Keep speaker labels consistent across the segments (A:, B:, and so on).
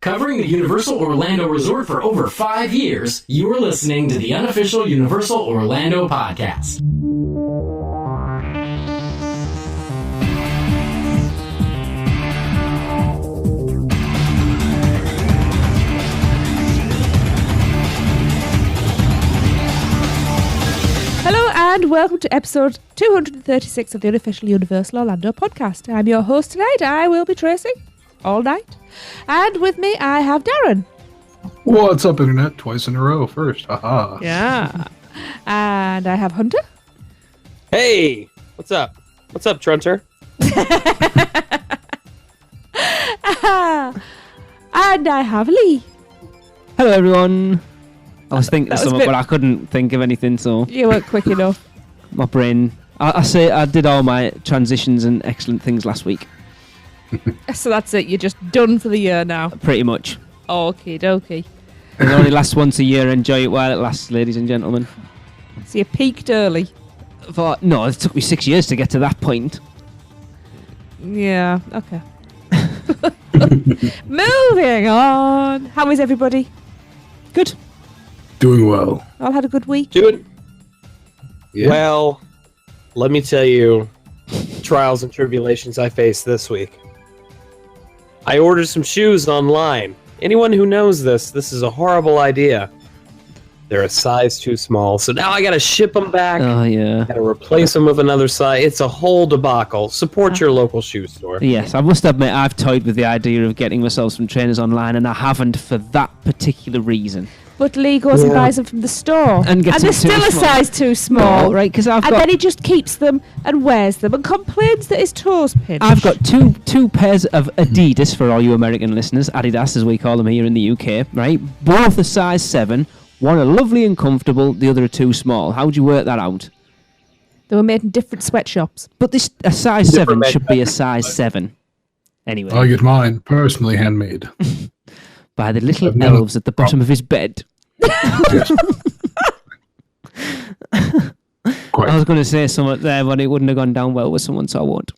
A: Covering the Universal Orlando Resort for over 5 years, you are listening to the unofficial Universal Orlando podcast.
B: Hello and welcome to episode 236 of the unofficial Universal Orlando podcast. I'm your host tonight. I will be Tracy all night. And with me I have Darren.
C: What's up, Internet? Twice in a row first. Haha.
B: Yeah. And I have Hunter.
D: Hey! What's up? What's up, Trunter?
B: And I have Lee.
E: Hello, everyone. I was thinking of something,
B: bit...
E: but I couldn't think of anything, so...
B: You weren't quick enough.
E: My brain... I did all my transitions and excellent things last week.
B: So that's it. You're just done for the year now.
E: Pretty much.
B: Okie dokie.
E: It only lasts once a year. Enjoy it while it lasts, ladies and gentlemen.
B: So you peaked early.
E: No, it took me 6 years to get to that point.
B: Yeah, okay. Moving on. How is everybody?
E: Good.
C: Doing well.
B: All had a good week?
D: Dude,
C: Yeah.
D: well, let me tell you trials and tribulations I faced this week. I ordered some shoes online. Anyone who knows this is a horrible idea. They're a size too small, so now I gotta ship them back.
E: Oh, yeah.
D: Gotta replace them with another size. It's a whole debacle. Support your local shoe store.
E: Yes, I must admit I've toyed with the idea of getting myself some trainers online, and I haven't for that particular reason.
B: But Lee goes and buys them from the store.
E: And
B: they're still a size too small.
E: Right, because
B: and then he just keeps them and wears them and complains that his toes pinch.
E: I've got two pairs of Adidas for all you American listeners, Adidas as we call them here in the UK, right? Both a size 7. One are lovely and comfortable, the other are too small. How would you work that out?
B: They were made in different sweatshops.
E: But a size 7 should be a size 7. Anyway.
C: I get mine personally handmade.
E: By the little elves at the bottom of his bed.
C: Yes. Quite.
E: I was going to say something there, but it wouldn't have gone down well with someone, so I won't.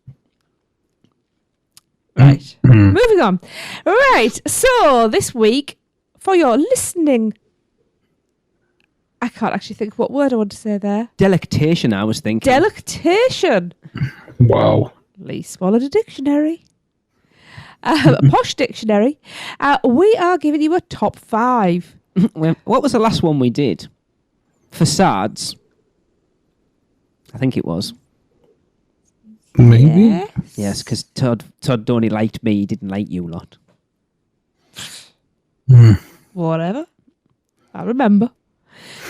B: Right. Moving on. Right. So this week, for your listening, I can't actually think of what word I want to say there.
E: Delectation, I was thinking.
B: Delectation.
C: Wow.
B: Lee swallowed a dictionary. A posh dictionary. We are giving you a top 5.
E: What was the last one we did? Facades. I think it was.
C: Maybe?
E: Yes, because Todd only liked me, he didn't like you lot.
B: Whatever. I remember.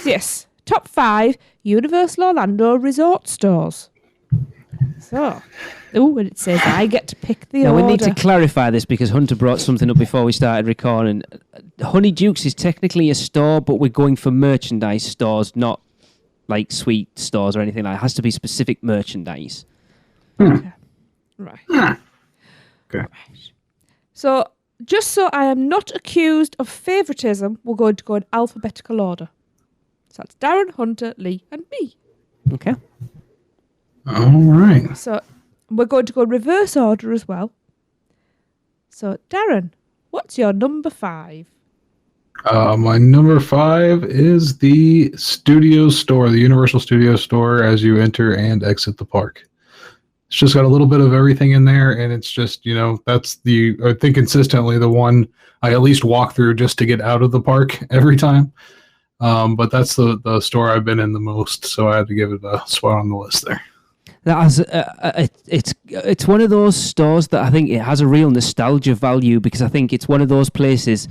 B: So yes, top 5 Universal Orlando resort stores. So, and it says I get to pick the order.
E: Now we need to clarify this because Hunter brought something up before we started recording. Honey Dukes is technically a store, but we're going for merchandise stores, not like sweet stores or anything like that. It has to be specific merchandise.
B: Okay. Right.
C: Okay.
B: Right. So, just so I am not accused of favouritism, we're going to go in alphabetical order. So that's Darren, Hunter, Lee, and me.
E: Okay.
C: All right.
B: So we're going to go reverse order as well. So, Darren, what's your number 5?
C: My number 5 is the studio store, the Universal Studio Store as you enter and exit the park. It's just got a little bit of everything in there, and it's just, that's I think consistently the one I at least walk through just to get out of the park every time. But that's the store I've been in the most, so I had to give it a spot on the list there.
E: It's one of those stores that I think it has a real nostalgia value because I think it's one of those places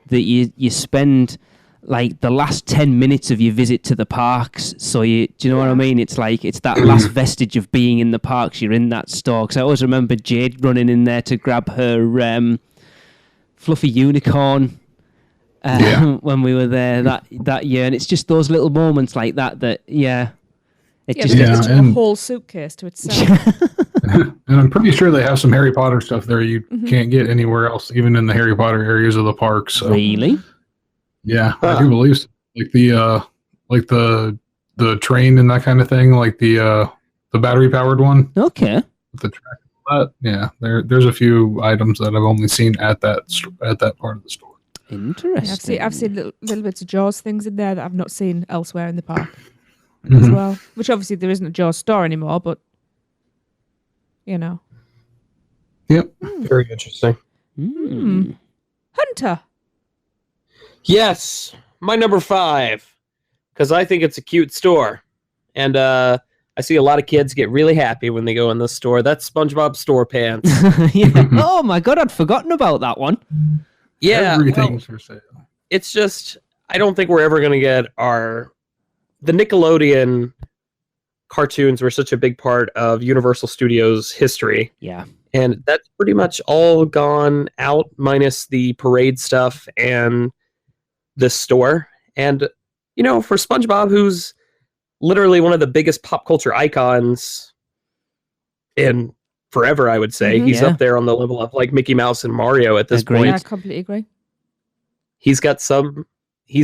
E: that you spend like the last 10 minutes of your visit to the parks. So do you know what I mean? It's like it's that last vestige of being in the parks. You're in that store because I always remember Jade running in there to grab her fluffy unicorn when we were there that year, and it's just those little moments like that. It just
B: gets a whole suitcase to itself.
C: And I'm pretty sure they have some Harry Potter stuff there you can't get anywhere else, even in the Harry Potter areas of the park. So.
E: Really?
C: Yeah, I do believe so. Like the train and that kind of thing, like the battery powered one.
E: Okay.
C: With the track. there's a few items that I've only seen at that part of the store.
E: Interesting.
B: I've seen little bits of Jaws things in there that I've not seen elsewhere in the park as
C: Mhm.
B: well. Which obviously there isn't a Jaws store anymore, but you know.
C: Yep.
D: Very interesting.
B: Hunter.
D: Yes, my number 5, because I think it's a cute store, and I see a lot of kids get really happy when they go in this store. That's SpongeBob Store Pants.
E: Yeah. Oh my god, I'd forgotten about that one.
D: Yeah,
C: Everything's for sale.
D: it's just I don't think we're ever going to get the Nickelodeon cartoons were such a big part of Universal Studios history.
E: Yeah.
D: And that's pretty much all gone out, minus the parade stuff and this store. And, you know, for SpongeBob, who's literally one of the biggest pop culture icons in forever, I would say. He's
E: Yeah.
D: up there on the level of like Mickey Mouse and Mario at this
E: Agreed.
D: point.
B: Yeah, I completely agree.
D: He's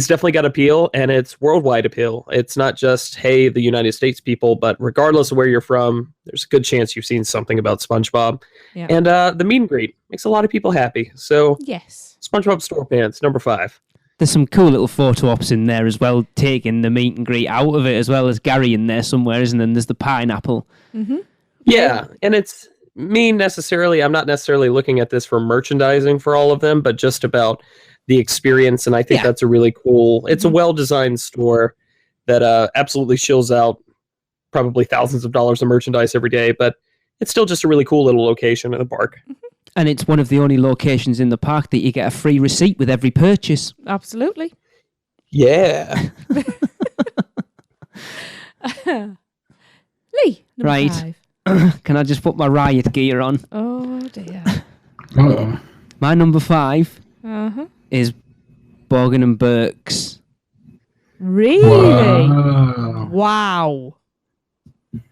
D: definitely got appeal, and it's worldwide appeal. It's not just, hey, the United States people, but regardless of where you're from, there's a good chance you've seen something about SpongeBob.
B: Yeah.
D: And the meet and greet makes a lot of people happy. So
B: Yes.
D: SpongeBob Store Pants, number 5.
E: There's some cool little photo ops in there as well, taking the meet and greet out of it, as well as Gary in there somewhere, isn't there? And there's the pineapple.
B: Mm-hmm.
D: Yeah, and it's me necessarily. I'm not necessarily looking at this for merchandising for all of them, but just about the experience. And I think
B: Yeah.
D: that's a really cool. It's a well-designed store that absolutely shills out probably thousands of dollars of merchandise every day, but it's still just a really cool little location in the park.
E: And it's one of the only locations in the park that you get a free receipt with every purchase.
B: Absolutely.
D: Yeah.
B: Lee, number
E: Right.
B: 5.
E: Can I just put my riot gear on?
B: Oh dear.
C: Uh-oh.
E: My number 5
B: Uh-huh.
E: is Borgin and Burke's.
B: Really?
C: Wow.
B: Wow.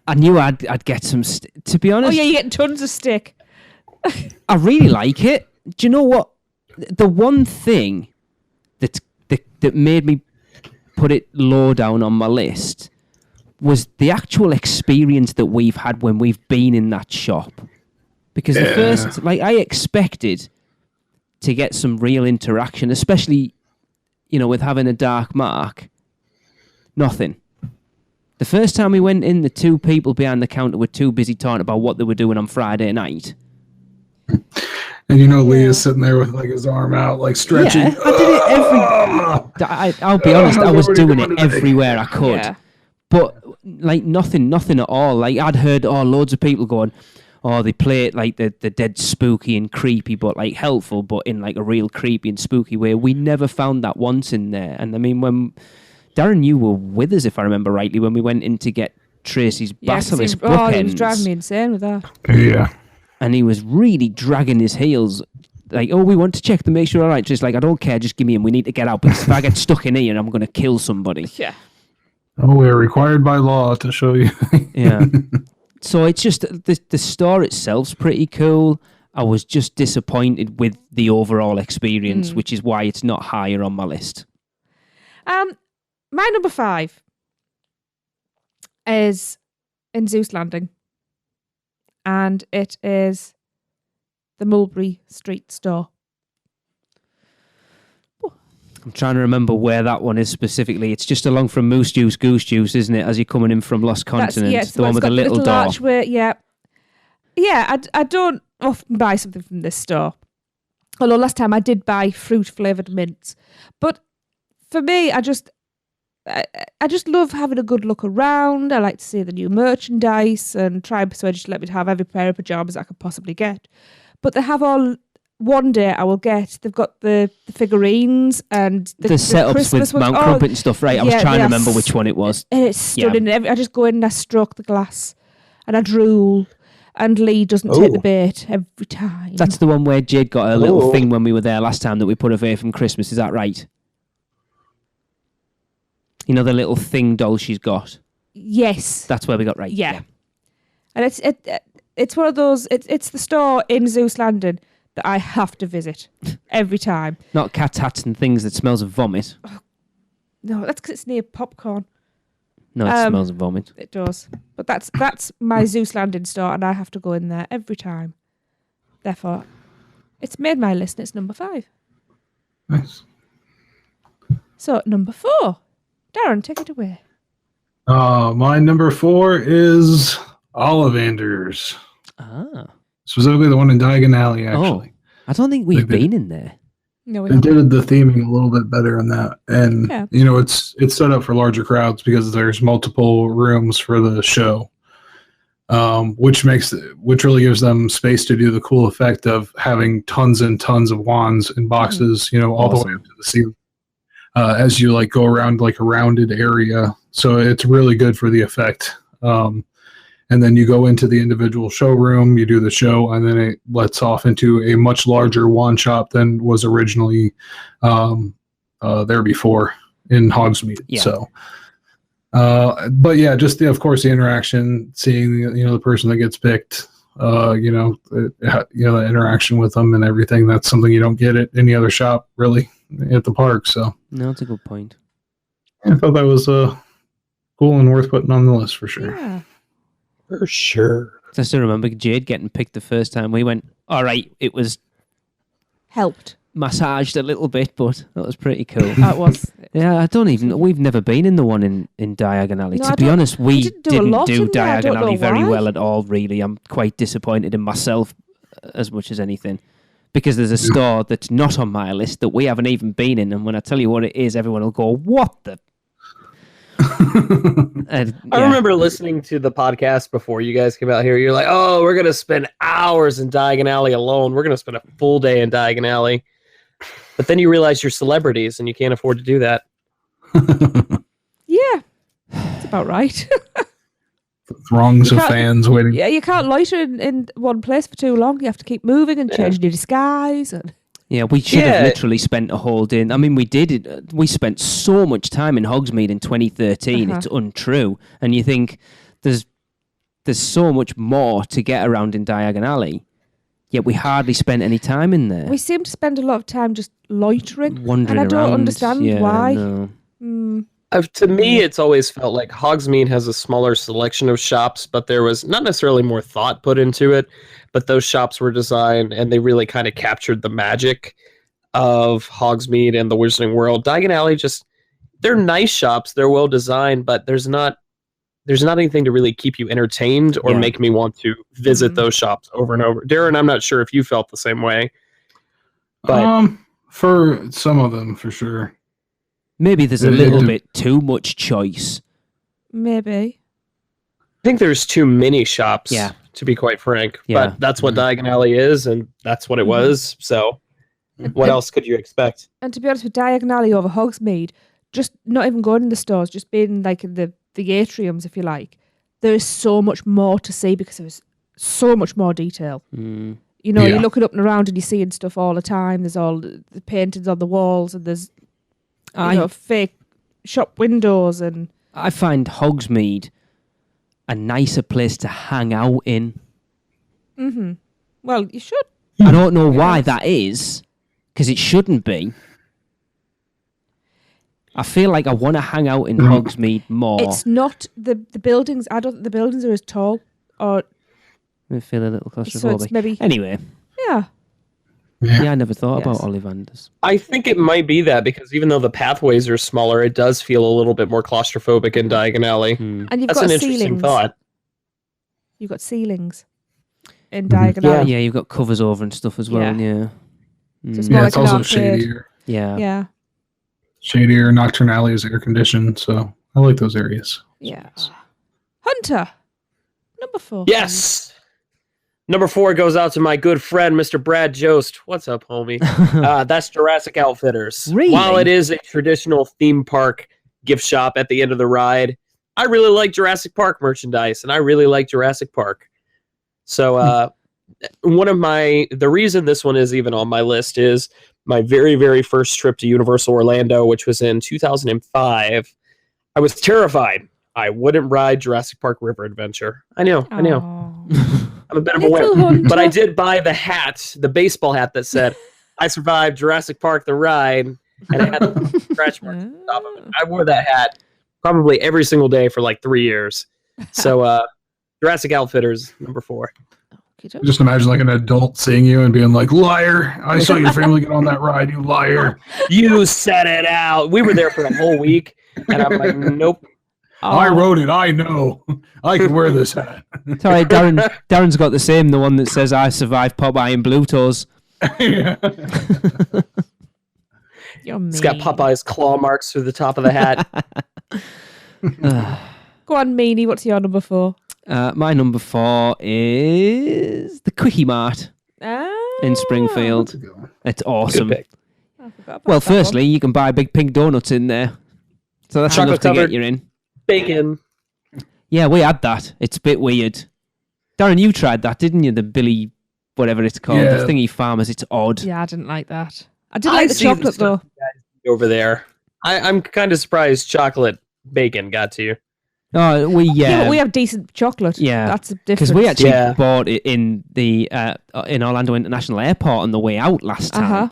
E: I knew I'd get some. To be
B: Oh
E: honest,
B: yeah, you get tons of stick.
E: I really like it. Do you know what? The one thing that made me put it low down on my list was the actual experience that we've had when we've been in that shop. Because the first, I expected to get some real interaction, especially, with having a dark mark. Nothing. The first time we went in, the two people behind the counter were too busy talking about what they were doing on Friday night.
C: And Lee is sitting there with like his arm out, like stretching.
E: Yeah, I did it I'll be honest, I was doing it everywhere I could.
B: Yeah.
E: But nothing at all. Like I'd heard loads of people going, they play it like the dead spooky and creepy, but like helpful, but in like a real creepy and spooky way. We never found that once in there. And I mean, when Darren, you were with us, if I remember rightly, when we went in to get Tracy's Basilisk bookends.
B: He was driving me insane with that.
C: Yeah.
E: And he was really dragging his heels. Like, we want to check to make sure, all right. Just like, I don't care, just give me him. We need to get out, because if I get stuck in here, I'm going to kill somebody.
B: Yeah.
C: Oh, we're required by law to show you.
E: Yeah. So it's just, the store itself's pretty cool. I was just disappointed with the overall experience, which is why it's not higher on my list.
B: My number 5 is in Zeus Landing. And it is the Mulberry Street store.
E: I'm trying to remember where that one is specifically. It's just along from Moose Juice, Goose Juice, isn't it? As you're coming in from Lost Continent.
B: It's
E: the one with the little door.
B: archway, yeah. Yeah, I don't often buy something from this store. Although last time I did buy fruit-flavoured mints. But for me, I just love having a good look around. I like to see the new merchandise and try and persuade you to let me have every pair of pyjamas I could possibly get. But they have one day I will get, they've got the figurines and the
E: setups
B: Christmas
E: with
B: ones.
E: Mount Crumpet and stuff, right? I was trying to remember which one it was.
B: And it's stunning. I just go in and I stroke the glass and I drool. And Lee doesn't take the bait every time.
E: That's the one where Jade got a little thing when we were there last time that we put away from Christmas. Is that right? The little thing doll she's got.
B: Yes.
E: That's where we got right.
B: Yeah. And it's one of those, it's the store in Zeus Landing that I have to visit every time.
E: Not cat hats and things that smells of vomit.
B: No, that's because it's near popcorn.
E: No, it smells of vomit.
B: It does. But that's my Zeus Landing store, and I have to go in there every time. Therefore, it's made my list, and it's number 5.
C: Nice.
B: So, number 4. Darren, take it away.
C: My number 4 is Ollivanders.
E: Ah.
C: Specifically the one in Diagon Alley, actually.
E: I don't think we've been in there.
B: No, we
C: They
B: haven't.
C: did the theming a little bit better on that. And,
B: Yeah.
C: it's set up for larger crowds because there's multiple rooms for the show. Which really gives them space to do the cool effect of having tons and tons of wands and boxes, all the way up to the ceiling. As you like go around like a rounded area. So it's really good for the effect. And then you go into the individual showroom, you do the show, and then it lets off into a much larger wand shop than was originally there before in Hogsmeade.
E: Yeah.
C: So, but yeah, just of course the interaction, seeing the person that gets picked, the interaction with them and everything. That's something you don't get at any other shop really at the park. So
E: No, that's a good point.
C: I thought that was cool and worth putting on the list for sure.
B: Yeah.
D: For sure.
E: I still remember Jade getting picked the first time. We went, all right, it was
B: Helped.
E: massaged a little bit, but that was pretty cool.
B: That was.
E: Yeah, we've never been in the one in Diagon Alley.
B: No,
E: To
B: I
E: be
B: don't-
E: honest, we
B: didn't do a lot
E: do
B: in there. I don't
E: Diagon Alley
B: know
E: very
B: why.
E: well at all, really. I'm quite disappointed in myself as much as anything. Because there's a store that's not on my list that we haven't even been in, and when I tell you what it is, everyone will go, what the... And,
D: I
E: yeah.
D: remember listening to the podcast before you guys came out here. You're like, oh, we're going to spend hours in Diagon Alley alone. We're going to spend a full day in Diagon Alley. But then you realize you're celebrities and you can't afford to do that.
B: Yeah. That's about right.
C: Throngs
B: You
C: of
B: can't-
C: fans waiting.
B: Yeah, you can't loiter in one place for too long. You have to keep moving and changing your disguise. And
E: Yeah, we should have
D: Yeah.
E: literally spent a whole day. I mean, we did it. We spent so much time in Hogsmeade in 2013. It's untrue. And you think there's so much more to get around in Diagon Alley, yet we hardly spent any time in there.
B: we seem to spend a lot of time just loitering.
E: Wandering
B: and I don't
E: around.
B: understand
E: Yeah,
B: why.
E: no.
D: To me, it's always felt like Hogsmeade has a smaller selection of shops, but there was not necessarily more thought put into it. But those shops were designed, and they really kind of captured the magic of Hogsmeade and the Wizarding World. Diagon Alley they're nice shops, they're well designed, but there's not anything to really keep you entertained or
E: Yeah.
D: make me want to visit those shops over and over. Darren, I'm not sure if you felt the same way. But
C: For some of them, for sure.
E: Maybe there's a
C: It-
E: little
C: it-
E: bit too much choice.
B: Maybe.
D: I think there's too many shops,
E: Yeah.
D: to be quite frank.
E: Yeah.
D: But that's what Diagon Alley is, and that's what it was. So what else could you expect?
B: And to be honest, with Diagon Alley over Hogsmeade, just not even going in the stores, just being like in the atriums, if you like, there is so much more to see because there's so much more detail.
E: Mm.
B: You're
C: Yeah.
B: looking up and around and you're seeing stuff all the time. There's all the paintings on the walls and there's fake shop windows and
E: I find Hogsmeade a nicer place to hang out in.
B: well, you should.
E: I don't know why that is, because it shouldn't be. I feel like I want to hang out in Hogsmeade more.
B: It's not the buildings. I don't think the buildings are as tall. Or
E: I feel a little
B: so it's
E: claustrophobic.
B: maybe
E: Anyway,
B: yeah.
E: yeah, I never thought
B: Yes.
E: about Ollivanders.
D: I think it might be that because even though the pathways are smaller, it does feel a little bit more claustrophobic in Diagon Alley.
E: Hmm.
B: And you've
D: That's
B: got
D: an interesting
B: ceilings.
D: thought.
B: You've got ceilings in Diagon
E: Yeah,
B: Alley.
E: yeah, you've got covers over and stuff as well.
B: Yeah.
E: Yeah,
B: So it's
E: Mm.
B: more
C: Yeah,
B: like
C: it's
B: an
C: also
B: arcade.
C: shadier.
E: yeah.
B: Yeah.
C: Shadier. Nocturne Alley is air conditioned, so I like those areas.
B: Yeah. Hunter, number 4.
D: Yes. Number 4 goes out to my good friend, Mr. Brad Jost. What's up, homie? That's Jurassic Outfitters.
E: Really?
D: While it is a traditional theme park gift shop at the end of the ride, I really like Jurassic Park merchandise, and I really like Jurassic Park. So the reason this one is even on my list is my very, very first trip to Universal Orlando, which was in 2005. I was terrified. I wouldn't ride Jurassic Park River Adventure. I know. I'm a bit of a
B: Little
D: wimp.
B: Hunter.
D: But I did buy the hat, the baseball hat that said, I survived Jurassic Park the ride, and it had a scratch mark on top of it. I wore that hat probably every single day for like 3 years. So Jurassic Outfitters, number 4.
C: Just imagine like an adult seeing you and being like, liar, I saw your family get on that ride, you liar.
D: You set it out. We were there for a whole week, and I'm like, nope.
C: I wrote it, I know. I can wear this hat.
E: Sorry, Darren's got the same, the one that says, I survived Popeye and Blue Toes.
C: Yeah.
B: You're mean.
D: It's got Popeye's claw marks through the top of the hat.
B: Go on, Meanie. What's your number 4?
E: My number 4 is the Quickie Mart in Springfield. It's awesome.
D: Good pick.
B: I forgot about
E: Well,
B: that one.
E: firstly, you can buy big pink donuts in there. So that's enough to
D: Chocolate-covered.
E: get you in.
D: Bacon.
E: Yeah, we had that. It's a bit weird. Darren, you tried that, didn't you? The Billy, whatever it's called.
C: Yeah.
E: The thingy farmers. It's odd.
B: Yeah, I didn't like that. I did like the
D: see the
B: chocolate, though.
D: stuff you guys do over there. I'm kind of surprised chocolate bacon got to you.
E: Oh,
B: Yeah, but we have decent chocolate.
E: Yeah.
B: That's a difference.
E: Because we actually
D: Yeah.
E: bought it in the in Orlando International Airport on the way out last time.
B: Uh-huh.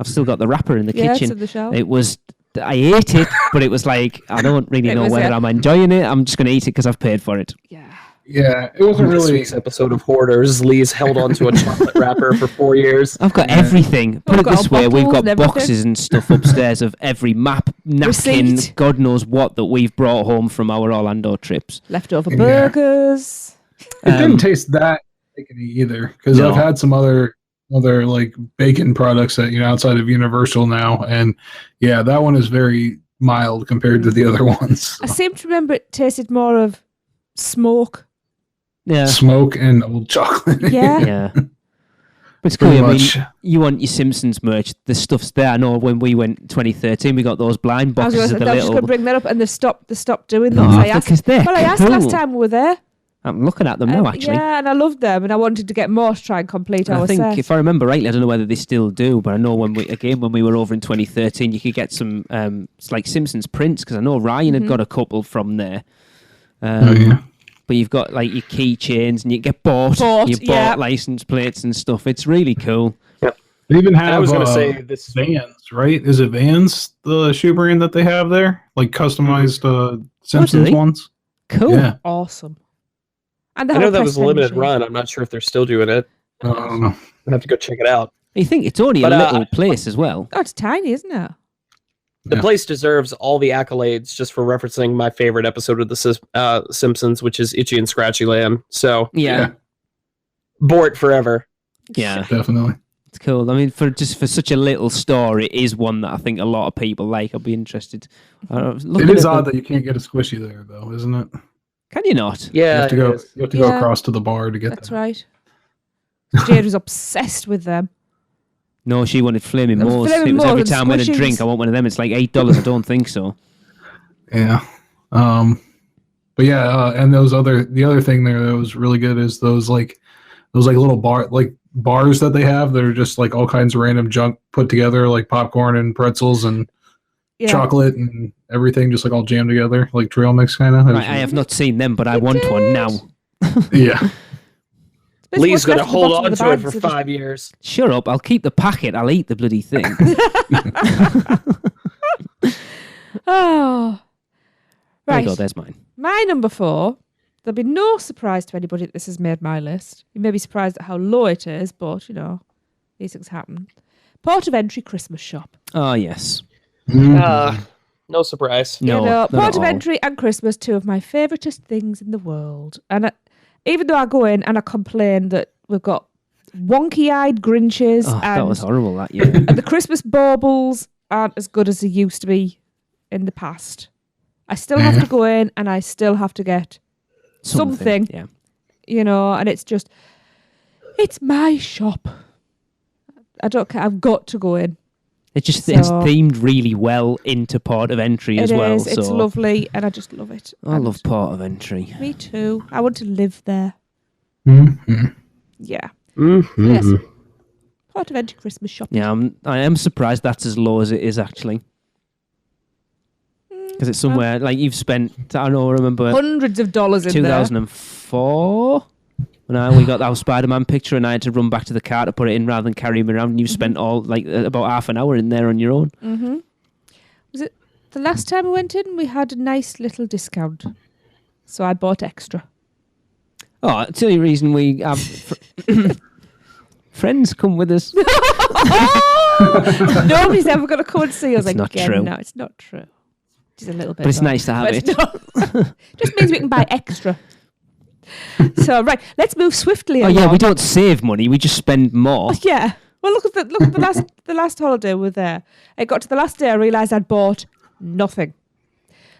E: I've still got the wrapper in the
B: Yeah, it's
E: kitchen.
B: in the shelf.
E: It was, I ate it, but it was like, I don't really
B: It
E: know
B: was,
E: whether
B: yeah.
E: I'm enjoying it. I'm just going to eat it because I've paid for it.
B: Yeah.
C: Yeah, it wasn't
D: This
C: really.
D: week's episode of Hoarders, Lee's held onto a chocolate wrapper for 4 years.
E: I've got everything. Put it
B: got
E: this
B: our
E: way, we've
B: bottles
E: got
B: and everything.
E: boxes and stuff upstairs of every map, napkin,
B: Receipt.
E: God knows what that we've brought home from our Orlando trips.
B: Leftover
C: Yeah.
B: burgers.
C: It didn't taste that bacony either, because
E: No.
C: I've had some other like bacon products that outside of Universal now, and yeah, that one is very mild compared to the other ones.
B: I seem to remember it tasted more of smoke.
E: Yeah.
C: Smoke and old chocolate.
B: Yeah.
E: Yeah. But it's cool.
C: Pretty
E: I mean,
C: much.
E: you want your Simpsons merch. The stuff's there. I know when we went 2013, we got those blind
B: I was
E: boxes of the
B: just going to
E: little.
B: bring that up, and they stopped doing
E: Oh,
B: those. I asked,
E: because they're
B: well, I asked
E: cool.
B: last time we were there.
E: I'm looking at them now, actually.
B: Yeah, and I loved them, and I wanted to get more to try and complete
E: I
B: our
E: think,
B: set.
E: if I remember rightly, I don't know whether they still do, but I know when we were over in 2013, you could get some it's like Simpsons prints, because I know Ryan had got a couple from there.
C: Oh, yeah.
E: But you've got like your keychains, and you get bought
B: yeah.
E: license plates and stuff. It's really cool.
C: They even have
D: I was going to say this.
C: Vans, right? Is it Vans, the shoe brand that they have there? Like customized Simpsons
E: they?
C: ones?
E: Cool.
C: Yeah.
B: Awesome. And they
D: I know
B: have
D: that was a
B: press
D: limited
B: machine.
D: run. I'm not sure if they're still doing it.
C: I don't know.
D: I have to go check it out.
E: You think it's only
D: But,
E: a little place as well.
B: Oh, it's tiny, isn't it?
D: The
C: Yeah.
D: place deserves all the accolades just for referencing my favorite episode of the Simpsons, which is Itchy and Scratchy Land. So,
E: Yeah.
D: bore it forever.
E: Yeah.
C: Definitely.
E: It's cool. I mean, for such a little store, it is one that I think a lot of people like. I'll be interested.
C: It is odd that you can't get a squishy there, though, isn't it?
E: Can you not?
C: You
D: Yeah,
C: have to
D: it
C: go.
D: is.
C: You have to go
B: Yeah.
C: across to the bar to get
B: That's
C: that.
B: right. Jade was obsessed with them.
E: No, she wanted Flaming
B: It was
E: Moors.
B: Flaming
E: It was
B: Moors
E: every
B: and
E: time we had a
B: squishies.
E: drink, I want one of them. It's like $8. I don't think so.
C: Yeah. But yeah, and the other thing there that was really good is those little bars that they have that are just like all kinds of random junk put together, like popcorn and pretzels and
B: Yeah.
C: chocolate and everything, just like all jammed together, like trail mix kind of.
E: Right, I have not seen them, but I want one now.
C: Yeah.
B: It's
D: Lee's
B: what's
D: going to
B: left at the
D: hold
B: bottom
D: on
B: of the
D: to it
B: bag,
D: for
B: so just-
D: 5 years.
E: Shut up. I'll keep the packet. I'll eat the bloody thing.
B: Oh.
E: There
B: Right.
E: you go. There's mine.
B: My number 4. There'll be no surprise to anybody that this has made my list. You may be surprised at how low it is, but, these things happen. Port of Entry Christmas Shop.
E: Oh, yes.
D: No surprise.
E: No, not
B: Port
E: at
B: of
E: all.
B: Entry and Christmas, two of my favouriteest things in the world. And even though I go in and I complain that we've got wonky-eyed Grinches
E: Oh, that
B: and,
E: was horrible, that, yeah.
B: and the Christmas baubles aren't as good as they used to be in the past, I still have to go in and I still have to get something.
E: Yeah.
B: And it's my shop. I don't care. I've got to go in.
E: It's
B: So-
E: themed really well into Port of Entry as
B: It
E: well.
B: is. It's
E: so
B: lovely, and I just love it.
E: I
B: And
E: love Port of Entry.
B: Me too. I want to live there.
C: Mm-hmm.
B: Yeah.
D: Mm-hmm.
B: Yes. Port of Entry Christmas shopping.
E: Yeah, I am surprised that's as low as it is, actually. Because it's somewhere, like you've spent, I don't know, I remember
B: Hundreds of dollars in there.
E: 2004 when we got our Spider-Man picture and I had to run back to the car to put it in rather than carry him around, and you spent about half an hour in there on your own.
B: Mm-hmm. Was it the last time we went in, we had a nice little discount. So I bought extra.
E: Oh, it's the only reason we have friends come with us.
B: Nobody's ever going to come and see us
E: It's not
B: again.
E: true.
B: No, it's not true. It's a little bit.
E: But it's
B: though.
E: nice to have
B: But
E: it.
B: it's not- just means we can buy extra. So right, let's move swiftly.
E: Oh yeah,
B: along.
E: we don't save money; we just spend more.
B: Yeah. Well, look at the last holiday we're there. It got to the last day, I realised I'd bought nothing.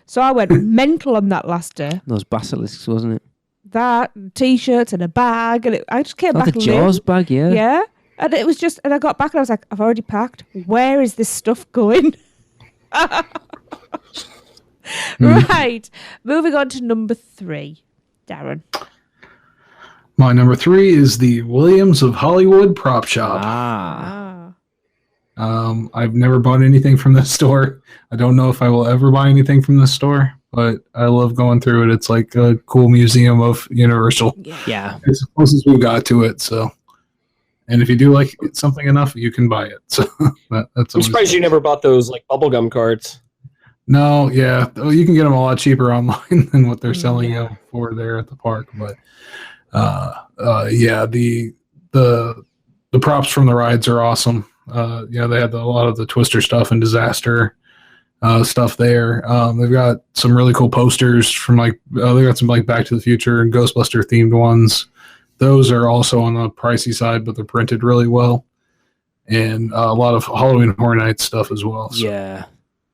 B: So I went mental on that last day.
E: Those basilisks, wasn't it?
B: That T-shirts and a bag, and I just came
E: Oh,
B: back.
E: the Jaws bag, yeah.
B: Yeah, and it was just, and I got back and I was like, I've already packed. Where is this stuff going? Right, moving on to number 3, Darren.
C: My number 3 is the Williams of Hollywood Prop Shop. I've never bought anything from this store. I don't know if I will ever buy anything from this store, but I love going through it. It's like a cool museum of Universal.
E: Yeah.
C: It's the closest we've got to it. So, and if you do like something enough, you can buy it. So that's.
D: I'm
C: always
D: surprised you never bought those like bubblegum cards.
C: No, yeah, you can get them a lot cheaper online than what they're selling them for there at the park. But yeah, the props from the rides are awesome. Yeah, they had a lot of the Twister stuff and Disaster stuff there. They've got some really cool posters from they got some like Back to the Future and Ghostbuster themed ones. Those are also on the pricey side, but they're printed really well. And a lot of Halloween Horror Nights stuff as well. So.
E: Yeah.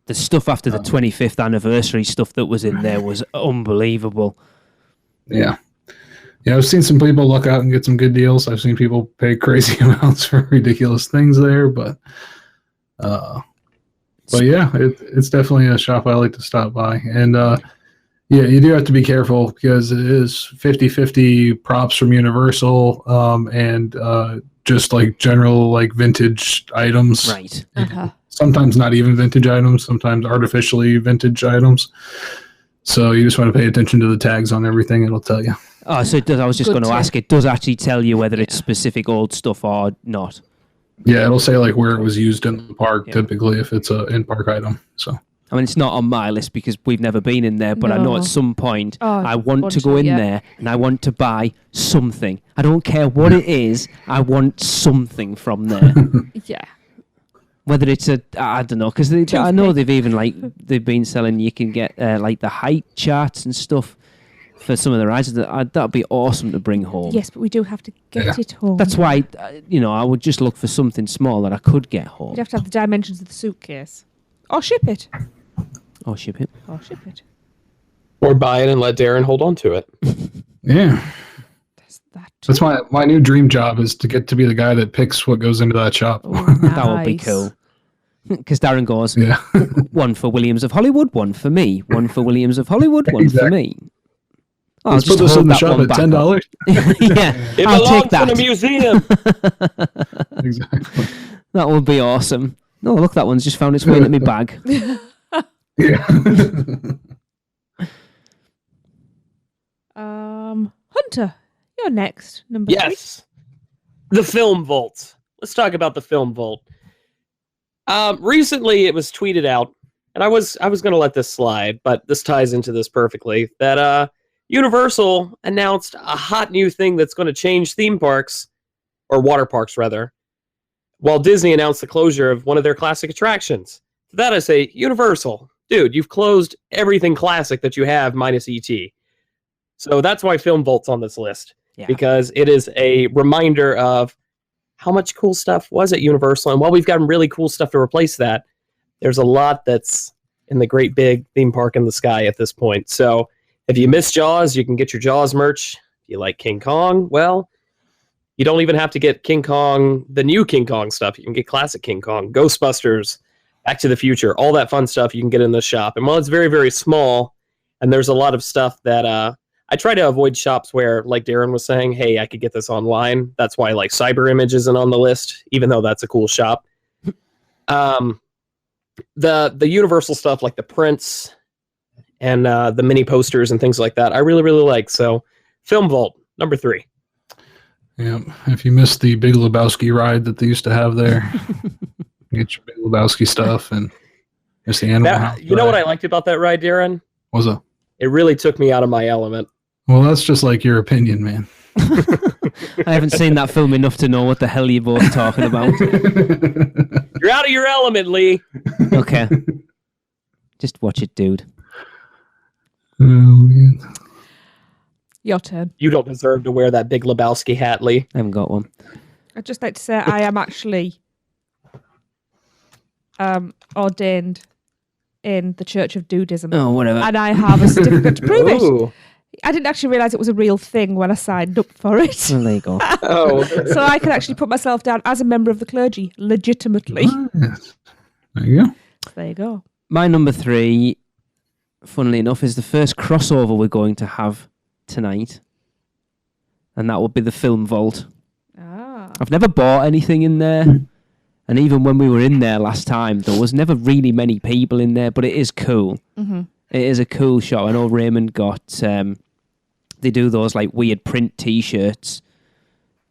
E: The stuff after the 25th anniversary stuff that was in there was unbelievable.
C: Yeah. Yeah, I've seen some people luck out and get some good deals. I've seen people pay crazy amounts for ridiculous things there, but yeah, it's definitely a shop I like to stop by. And yeah, you do have to be careful because it is 50-50 props from Universal and just like general like vintage items.
E: Right.
C: Sometimes not even vintage items, sometimes artificially vintage items. So you just want to pay attention to the tags on everything. It'll tell you.
E: Oh, so it does, I was just
B: Good
E: going to
B: tip.
E: ask, it does actually tell you whether it's specific old stuff or not.
C: Yeah, it'll say like where it was used in the park,
E: Yeah.
C: typically if it's a in-park item. So
E: I mean, it's not on my list because we've never been in there, but I know
B: No.
E: at some point
B: Oh,
E: I want
B: want
E: to go
B: to,
E: in
B: yeah.
E: there and I want to buy something. I don't care what it is. I want something from there.
B: Yeah.
E: Whether it's I don't know, because I know they've even they've been selling. You can get like the height charts and stuff for some of the rides. That'd be awesome to bring home.
B: Yes, but we do have to get it home.
E: That's why I would just look for something small that I could get home.
B: You'd have to have the dimensions of the suitcase. Or ship it.
E: Or ship it.
B: Or ship it.
D: Or buy it and let Darren hold on to it.
C: yeah,
B: There's that.
C: that's my new dream job is to get to be the guy that picks what goes into that shop.
B: Oh,
E: That would be
B: nice.
E: cool. Because Darren goes,
C: Yeah,
E: one for Williams of Hollywood, one for me. One for Williams of Hollywood, one for
C: Exactly.
E: me. Oh,
C: let's put this in the shop at $10.
E: Yeah,
D: It
E: I'll
D: belongs
E: take that.
D: in a museum.
C: Exactly.
E: That would be awesome. Oh, look, that one's just found its way into my bag.
C: Yeah.
B: Hunter, you're next. Number 3.
D: Yes. The Film Vault. Let's talk about the Film Vault. Recently, it was tweeted out, and I was going to let this slide, but this ties into this perfectly, that Universal announced a hot new thing that's going to change theme parks, or water parks, rather, while Disney announced the closure of one of their classic attractions. To that I say, Universal, dude, you've closed everything classic that you have minus E.T. So that's why Film Vault's on this list,
E: Yeah.
D: because it is a reminder of how much cool stuff was at Universal. And while we've gotten really cool stuff to replace that, there's a lot that's in the great big theme park in the sky at this point. So if you miss Jaws, you can get your Jaws merch. If you like King Kong, well, you don't even have to get King Kong, the new King Kong stuff. You can get classic King Kong, Ghostbusters, Back to the Future, all that fun stuff you can get in the shop. And while it's very, very small, and there's a lot of stuff that I try to avoid shops where, like Darren was saying, hey, I could get this online. That's why like Cyber Image isn't on the list, even though that's a cool shop. The Universal stuff like the prints and the mini posters and things like that, I really, really like. So Film Vault, number 3.
C: Yeah. If you missed the Big Lebowski ride that they used to have there, get your Big Lebowski stuff. And Just the animal house.
D: You know what I liked about that ride, Darren?
C: Was it?
D: It really took me out of my element.
C: Well, that's just like your opinion, man.
E: I haven't seen that film enough to know what the hell you're both talking about.
D: You're out of your element, Lee.
E: Okay. Just watch it, dude.
C: Oh, man.
B: Your turn.
D: You don't deserve to wear that Big Lebowski hat, Lee.
E: I haven't got one.
B: I'd just like to say I am actually ordained in the Church of Dudism.
E: Oh, whatever.
B: And I have a certificate to prove it.
D: Ooh.
B: I didn't actually realise it was a real thing when I signed up for it.
E: Well, there you go.
D: Oh.
B: So I can actually put myself down as a member of the clergy, legitimately.
C: Nice. There you go.
B: There you go.
E: My number 3, funnily enough, is the first crossover we're going to have tonight. And that will be the Film Vault.
B: Ah.
E: I've never bought anything in there. And even when we were in there last time, there was never really many people in there, but it is cool.
B: Mm-hmm.
E: It is a cool show. I know Raymond got, they do those like weird print t-shirts.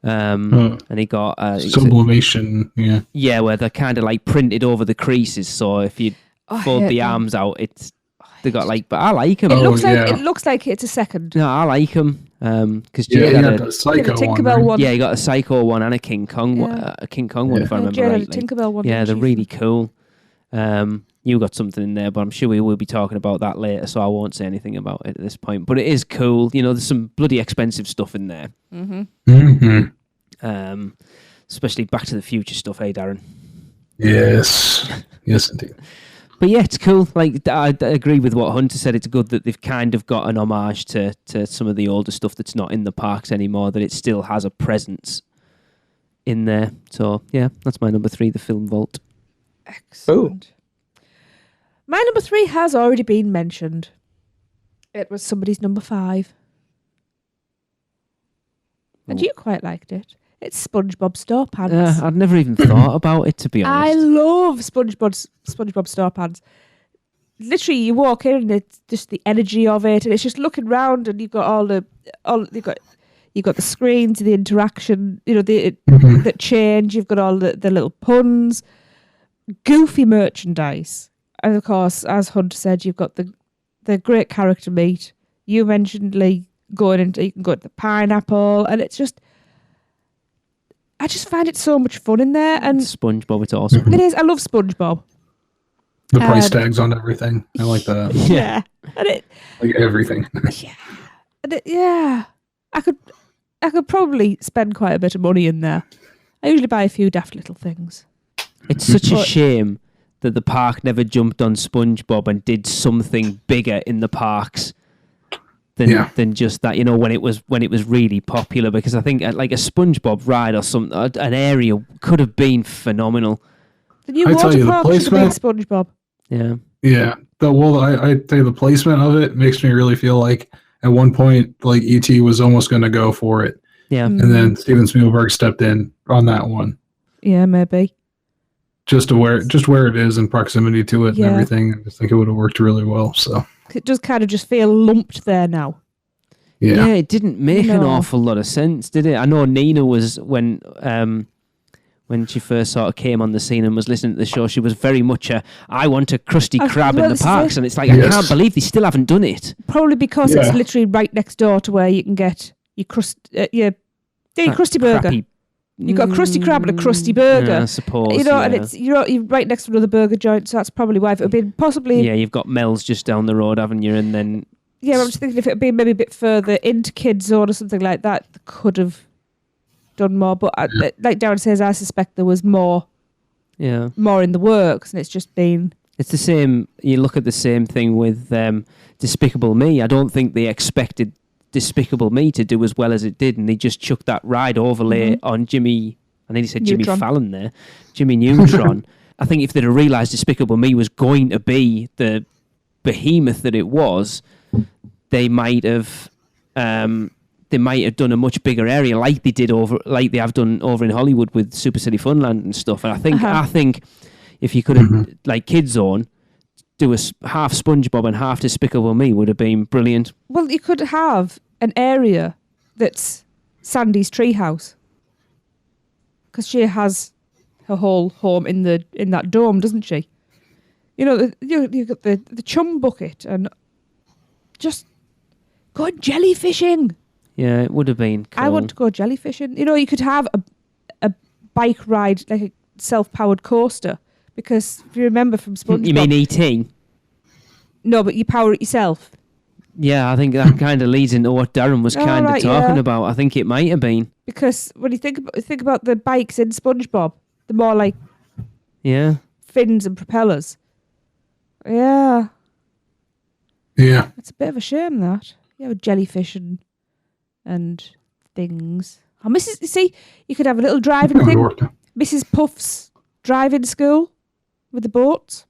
E: And he got...
C: Sublimation, yeah.
E: Yeah, where they're kind of like printed over the creases. So if you fold the arms out, they got like... But I like them.
B: It looks like it's a second.
E: No, I like them. Because
C: Yeah,
E: Jay
C: you
E: had
C: got
E: a...
C: the Psycho
B: Tinkerbell
C: one.
B: one.
E: Yeah, you got a Psycho one and a King Kong, a King Kong one, if I remember
B: Jay had a
E: rightly.
B: Tinkerbell one.
E: Yeah,
B: didn't
E: they're
B: she?
E: really cool. You got something in there, but I'm sure we will be talking about that later, so I won't say anything about it at this point. But it is cool. You know, there's some bloody expensive stuff in there.
C: Mm-hmm.
E: Especially Back to the Future stuff, eh, Darren?
C: Yes. Yes, indeed.
E: But yeah, it's cool. Like, I agree with what Hunter said. It's good that they've kind of got an homage to some of the older stuff that's not in the parks anymore, that it still has a presence in there. So, yeah, that's my number 3, the Film Vault.
B: Excellent. My number 3 has already been mentioned. It was somebody's number 5. And you quite liked it. It's SpongeBob SquarePants.
E: I'd never even thought about it, to be
B: I
E: honest.
B: love SpongeBob SquarePants. Literally, you walk in and it's just the energy of it, and it's just looking round, and you've got you've got the screens, the interaction, that change. You've got all the little puns, goofy merchandise, and of course, as Hunter said, you've got the great character meet. You mentioned Lee you can go to the pineapple, and it's just. I just find it so much fun in there, and
E: SpongeBob, it's awesome.
B: it is. I love SpongeBob.
C: The price tags on everything. I like that.
B: Yeah, and
C: Like everything.
B: I could probably spend quite a bit of money in there. I usually buy a few daft little things.
E: It's such a shame that the park never jumped on SpongeBob and did something bigger in the parks than just that. You know, when it was really popular, because I think like a SpongeBob ride or some an area could have been phenomenal.
B: The new
C: I tell
B: water
C: you, the
B: park should be
C: placement-
B: SpongeBob.
E: Yeah.
C: Yeah. I tell you, the placement of it makes me really feel like at one point, like E.T. was almost going to go for it.
E: Yeah.
C: And then Steven Spielberg stepped in on that one.
B: Yeah, maybe.
C: Just where it is in proximity to it
B: Yeah.
C: and everything. I just think it would have worked really well. So
B: It does kind of just feel lumped there now.
C: yeah.
E: Yeah, it didn't make an
B: No.
E: awful lot of sense, did it? I know Nina was when she first sort of came on the scene and was listening to the show, she was very much I want a Krusty
B: I was
E: Krab in
B: about
E: the
B: to
E: parks,
B: say-
E: and it's like, I
C: Yes.
E: can't believe they still haven't done it.
B: Probably because
C: Yeah.
B: it's literally right next door to where you can get your your Krusty Burger.
E: Crappy-
B: You've got a Krusty Krab and a Krusty Burger.
E: Yeah, I suppose.
B: And
E: yeah.
B: it's you're right next to another burger joint, so that's probably why. If it would been possibly,
E: Yeah, you've got Mel's just down the road, haven't you? And then
B: I'm just thinking if it had been maybe a bit further into Kids Zone or something like that, they could have done more. But like Darren says, I suspect there was more
E: yeah,
B: in the works, and it's just been.
E: it's the same. You look at the same thing with Despicable Me. I don't think they expected Despicable Me to do as well as it did, and they just chucked that ride overlay on Jimmy. I think he said
B: Neutron.
E: Jimmy Fallon there, Jimmy Neutron. I think if they'd have realised Despicable Me was going to be the behemoth that it was, they might have done a much bigger area like they have done over in Hollywood with Super City Funland and stuff. And I think if you could have like Kids Zone, do half SpongeBob and half Despicable Me would have been brilliant.
B: Well, you could have an area that's Sandy's treehouse, because she has her whole home in that dome, doesn't she? You know, you got the chum bucket and just go jellyfishing.
E: Yeah, it would have been cool.
B: I want to go jellyfishing. You know, you could have a bike ride, like a self-powered coaster, because if you remember from SpongeBob...
E: You mean E.T.?
B: No, but you power it yourself.
E: Yeah, I think that kind of leads into what Darren was kind of talking about. I think it might have been.
B: Because when you think about the bikes in SpongeBob, they're more like fins and propellers. Yeah.
C: Yeah.
B: It's a bit of a shame that. Yeah, with jellyfish and things. Oh, you see, you could have a little driving thing. Mrs. Puff's driving school with the boats.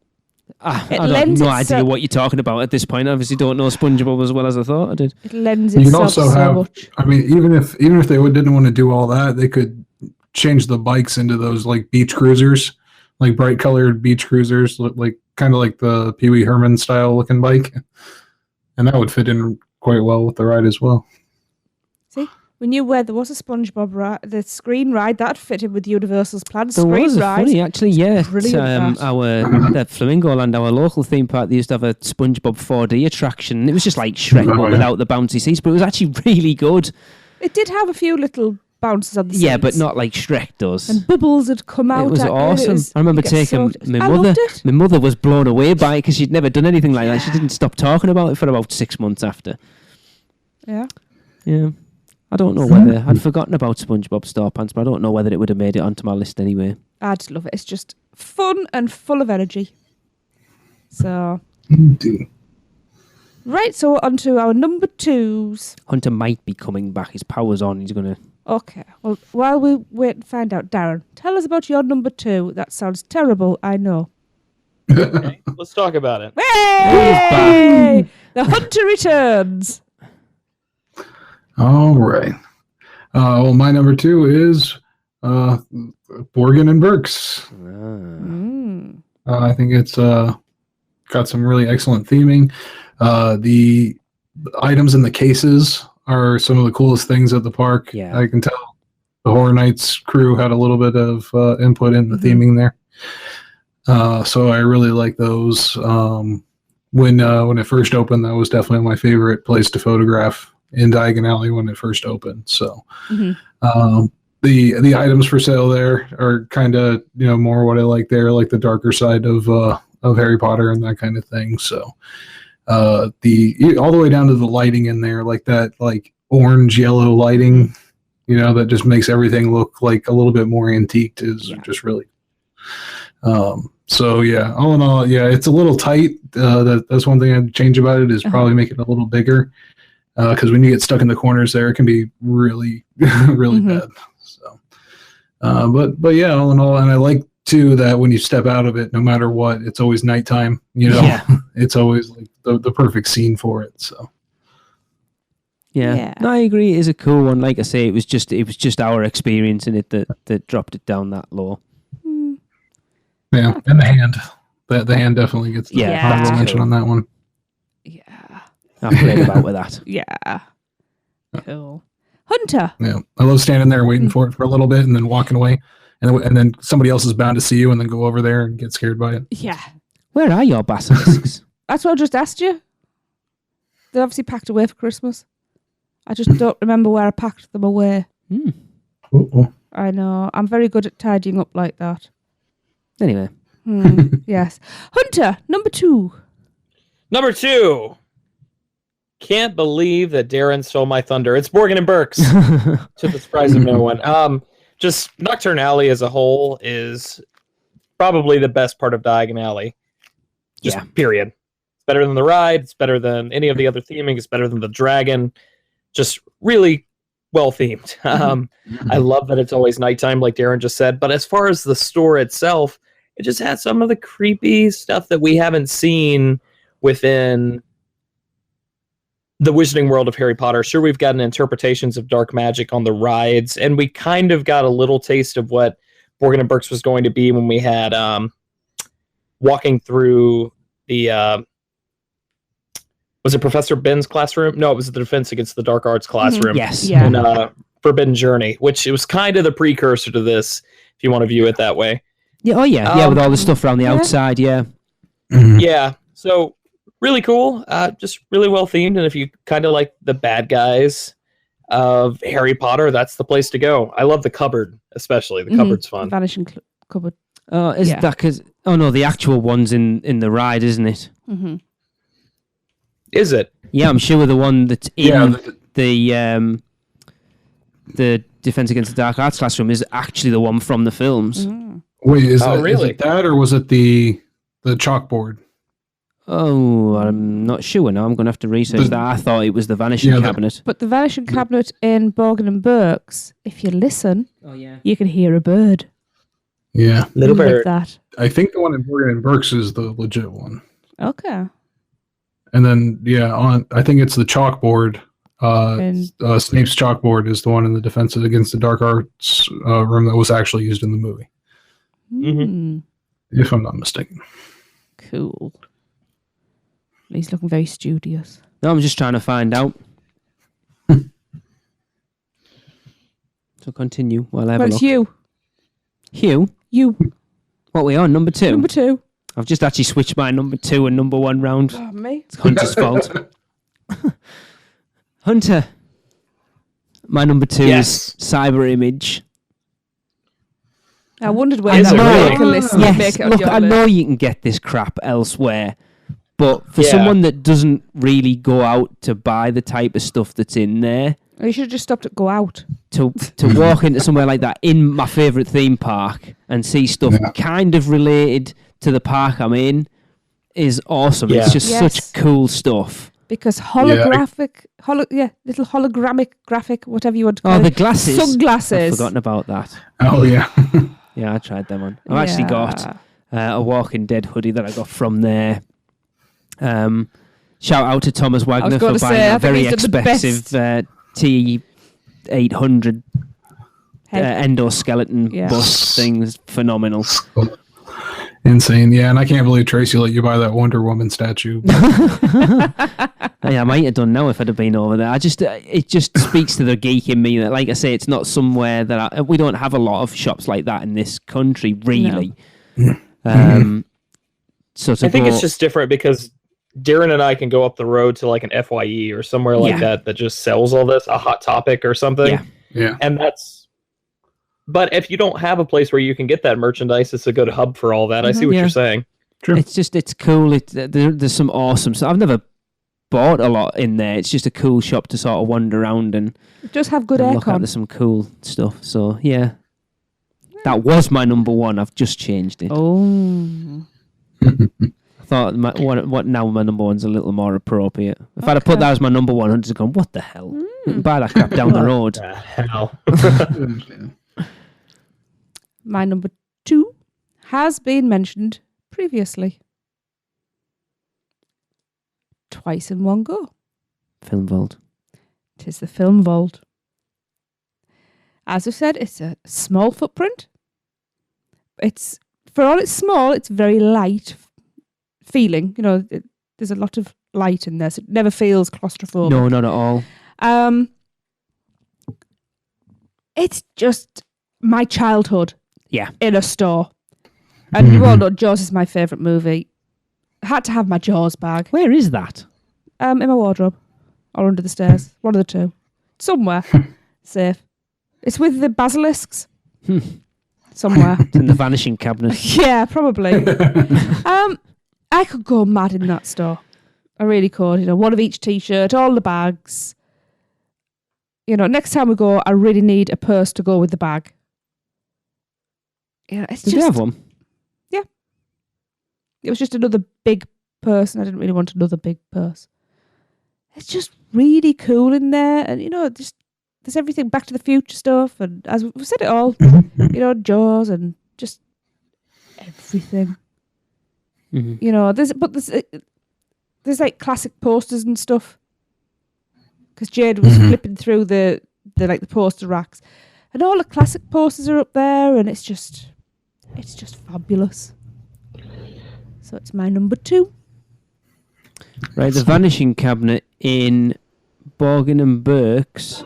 E: I have no idea what you're talking about at this point. I obviously don't know SpongeBob as well as I thought I did.
B: It lends
C: You could
B: itself
C: also
B: so
C: have,
B: much.
C: I mean, even if they didn't want to do all that, they could change the bikes into those like beach cruisers, like bright colored beach cruisers, like kind of like the Pee Wee Herman style looking bike, and that would fit in quite well with the ride as well.
B: See, we knew where there was a SpongeBob ride, the screen ride that fit in with Universal's planned
E: There
B: screen
E: was a
B: ride.
E: funny, actually, yeah.
B: Brilliant,
E: The Flamingo Land, our local theme park, they used to have a SpongeBob 4D attraction. And it was just like Shrek, but without the bouncy seats. But it was actually really good.
B: It did have a few little bounces on the seats.
E: Yeah, but not like Shrek does.
B: And bubbles had come out.
E: It was awesome. I remember taking my mother.
B: Loved it.
E: My mother was blown away by it because she'd never done anything like that. She didn't stop talking about it for about 6 months after.
B: Yeah.
E: Yeah. I don't know whether... I'd forgotten about SpongeBob StarPants, but I don't know whether it would have made it onto my list anyway.
B: I just love it. It's just fun and full of energy. So... Right, so on to our number 2s.
E: Hunter might be coming back. His power's on. He's going to...
B: Okay. Well, while we wait and find out, Darren, tell us about your number 2. That sounds terrible, I know.
D: Okay, let's talk about it.
B: Hey! The Hunter returns.
C: All right. Well, my number 2 is Borgin and Burks. I think it's got some really excellent theming. The items in the cases are some of the coolest things at the park.
E: Yeah.
C: I can tell the Horror Nights crew had a little bit of input in the theming there. So I really like those. When it first opened, that was definitely my favorite place to photograph in Diagon Alley when it first opened. So the items for sale there are kind of more what I like there, like the darker side of Harry Potter and that kind of thing. So all the way down to the lighting in there, like that like orange yellow lighting, that just makes everything look like a little bit more antiqued is just really so yeah, all in all, yeah, it's a little tight. That's one thing I'd change about it is probably make it a little bigger. Because when you get stuck in the corners there, it can be really, really bad. So, but yeah, all in all, and I like too that when you step out of it, no matter what, it's always nighttime. It's always like the perfect scene for it. So,
E: yeah, no, I agree. It is a cool one. Like I say, it was just our experience in it that dropped it down that low.
C: Yeah, and the hand, the hand definitely gets the honorable mention on that one.
B: Yeah.
E: I played about with that.
B: Yeah. Cool. Hunter.
C: Yeah, I love standing there waiting for it for a little bit and then walking away, and then somebody else is bound to see you and then go over there and get scared by it.
B: Yeah.
E: Where are your basilisks?
B: That's what I just asked you. They're obviously packed away for Christmas. I just don't remember where I packed them away. I know. I'm very good at tidying up like that.
E: Anyway.
B: Yes. Hunter, number 2.
D: Number 2. Can't believe that Darren stole my thunder. It's Borgin and Burks, to the surprise of no one. Just Nocturne Alley as a whole is probably the best part of Diagon Alley. Just period. It's better than the ride. It's better than any of the other theming. It's better than the dragon. Just really well themed. I love that it's always nighttime, like Darren just said. But as far as the store itself, it just has some of the creepy stuff that we haven't seen within the Wizarding World of Harry Potter. Sure, we've gotten interpretations of dark magic on the rides, and we kind of got a little taste of what Borgin and Burks was going to be when we had walking through the was it Professor Ben's classroom? No, it was the Defense Against the Dark Arts classroom.
E: Yes.
B: Yeah.
D: In Forbidden Journey, which it was kind of the precursor to this, if you want to view it that way.
E: Yeah. Oh yeah. Yeah, with all the stuff around the outside. Yeah.
C: Mhm.
D: Yeah, so really cool, just really well themed, and if you kind of like the bad guys of Harry Potter, that's the place to go. I love the cupboard, especially. The cupboard's fun.
B: Vanishing cupboard.
E: Is
B: Yeah.
E: that because? Oh no, the actual one's in the ride, isn't it?
B: Mm-hmm.
D: Is it?
E: Yeah, I'm sure the one that's in
C: Yeah,
E: the Defense Against the Dark Arts classroom is actually the one from the films.
C: wait, is
D: Oh,
C: that
D: really?
C: is it that, or was it the chalkboard?
E: Oh, I'm not sure now. I'm going to have to research
C: The-
E: that. I thought it was the Vanishing
C: Yeah,
E: Cabinet.
B: But the vanishing cabinet in Borgin and Burke's, if you listen,
E: Oh yeah.
B: you can hear a bird.
C: Yeah,
D: Little
B: Like
D: bird.
B: that.
C: I think the one in Morgan and Burke's is the legit one.
B: Okay.
C: And then I think it's the chalkboard.
B: And-
C: Snape's chalkboard is the one in the Defense Against the Dark Arts room that was actually used in the movie,
D: Mhm.
C: if I'm not mistaken.
B: Cool. He's looking very studious.
E: No, I'm just trying to find out. So continue while I have
B: Well,
E: a
B: it's
E: look.
B: you.
E: Hugh,
B: You.
E: what we on? Number 2?
B: Number 2.
E: I've just actually switched my number 2 and number 1 round.
B: Oh, me.
E: It's Hunter's fault. Hunter, my number 2
D: Yes.
E: is Cyber Image.
B: I wondered where
D: Is
B: that
D: it
B: would
D: really?
B: make a list.
E: Yes,
B: Make it on
E: look,
B: your
E: I
B: list.
E: know you can get this crap elsewhere, but for
D: Yeah.
E: someone that doesn't really go out to buy the type of stuff that's in there,
B: Oh, you should have just stopped at Go Out.
E: to walk into somewhere like that in my favourite theme park and see stuff
C: Yeah.
E: kind of related to the park I'm in is awesome.
D: Yeah.
E: It's just
B: Yes.
E: such cool stuff.
B: Because little hologramic graphic, whatever you want to call
E: Oh,
B: it.
E: the glasses. I've
B: Sunglasses.
E: forgotten about that.
C: Oh yeah,
E: Yeah, I tried them on. I've actually got a Walking Dead hoodie that I got from there. Shout out to Thomas Wagner for
B: gonna
E: buying
B: say, I
E: that
B: think
E: very
B: he's done the
E: expensive T800
B: Head.
E: endoskeleton
B: Yeah.
E: bust things. Phenomenal.
C: insane. Yeah, and I can't believe Tracy let you buy that Wonder Woman statue.
E: Hey, I might have done now if I'd have been over there. It just speaks to the geek in me that, like I say, it's not somewhere that we don't have a lot of shops like that in this country, really. So to
D: I think
E: go-
D: it's just different because Darren and I can go up the road to like an FYE or somewhere like
E: Yeah.
D: that just sells all this, a Hot Topic or something.
E: Yeah.
C: Yeah,
D: And but if you don't have a place where you can get that merchandise, it's a good hub for all that. I see what
E: Yeah.
D: you're saying.
C: true.
E: It's cool. There's some awesome stuff. I've never bought a lot in there. It's just a cool shop to sort of wander around and
B: Just have good
E: look at.
B: aircon.
E: There's some cool stuff. So yeah, that was my number 1. I've just changed it.
B: Oh.
E: I thought what now my number 1's a little more appropriate. If I'd have put that as my number 1, I'd just gone, what the hell? You can buy that crap down the road.
D: Hell.
B: My number 2 has been mentioned previously. Twice in one go.
E: Film Vault.
B: 'Tis the Film Vault. As I said, it's a small footprint. It's, for all it's small, it's very light feeling. You know, there's a lot of light in there, so it never feels claustrophobic.
E: No, not at all.
B: It's just my childhood.
E: Yeah.
B: In a store. And you all know Jaws is my favourite movie. I had to have my Jaws bag.
E: Where is that?
B: In my wardrobe. Or under the stairs. One of the two. Somewhere. Safe. It's with the basilisks. Somewhere.
E: It's in the Vanishing Cabinet.
B: Yeah, probably. I could go mad in that store. I really could. You know, one of each t-shirt, all the bags. You know, next time we go, I really need a purse to go with the bag. You know, it's
E: Did
B: just...
E: you have one?
B: It was just another big purse, and I didn't really want another big purse. It's just really cool in there, and you know, just there's everything Back to the Future stuff, and as we've said it all, you know, Jaws and just everything.
E: Mm-hmm.
B: You know, there's like classic posters and stuff. Because Jade was flipping through the poster racks, and all the classic posters are up there, and it's just fabulous. So it's my number 2.
E: Right, the Vanishing Cabinet in Borgin and Burke's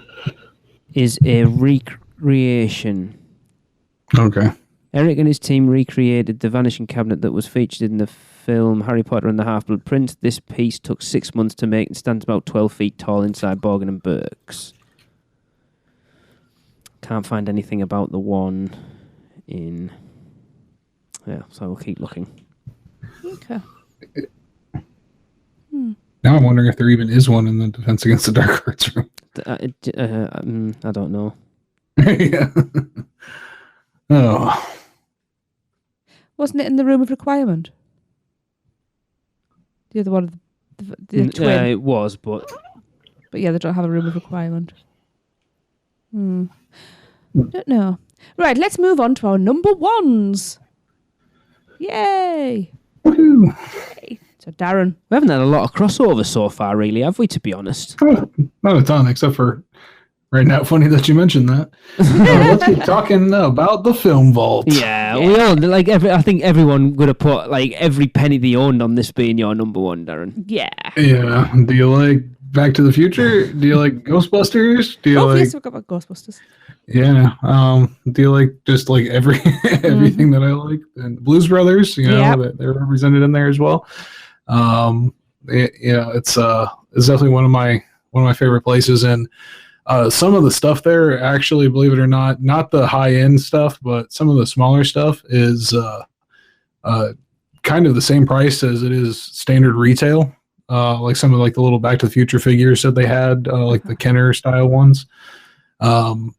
E: is a recreation.
C: Okay.
E: Eric and his team recreated the Vanishing Cabinet that was featured in the film Harry Potter and the Half-Blood Prince. This piece took 6 months to make and stands about 12 feet tall inside Borgin and Burke's. Can't find anything about the one in... Yeah, so we'll keep looking.
B: Okay.
C: Now I'm wondering if there even is one in the Defense Against the Dark Arts room.
E: I don't know.
C: Yeah. Oh.
B: Wasn't it in the room of requirement? The other one, the twin.
E: It was, but
B: Yeah, they don't have a room of requirement. Don't know. Right, let's move on to our number ones. Yay!
C: Woohoo.
B: Yay. So, Darren.
E: we haven't had a lot of crossover so far, really, have we, to be honest?
C: Not a ton, except for right now. Funny that you mentioned that. Let's keep talking about the Film Vault.
E: Yeah, we all like. I think everyone would have put like every penny they owned on this being your number one, Darren.
B: Yeah.
C: Yeah. Do you like Back to the Future? Do you like Ghostbusters? Do you like?
B: Yes, we've got about Ghostbusters.
C: Yeah. Do you like just like everything that I like? And Blues Brothers, that they're represented in there as well. It's definitely one of my favorite places, and some of the stuff there, actually, believe it or not the high end stuff, but some of the smaller stuff is kind of the same price as it is standard retail. Like some of like the little Back to the Future figures that they had, like the Kenner style ones. And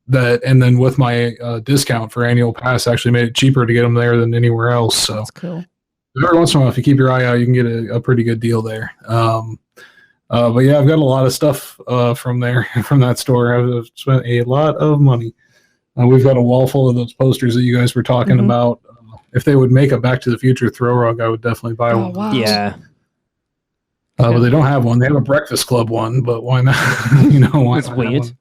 C: then with my discount for annual pass, actually made it cheaper to get them there than anywhere else. So
B: That's cool.
C: every once in a while, if you keep your eye out, you can get a pretty good deal there. But yeah, I've got a lot of stuff from there, from that store. I've spent a lot of money. We've got a wall full of those posters that you guys were talking about. If they would make a Back to the Future throw rug, I would definitely buy one.
B: Wow.
E: Yeah,
C: But they don't have one. They have a Breakfast Club one, but why not? Why
E: it's
C: not
E: weird.
C: one?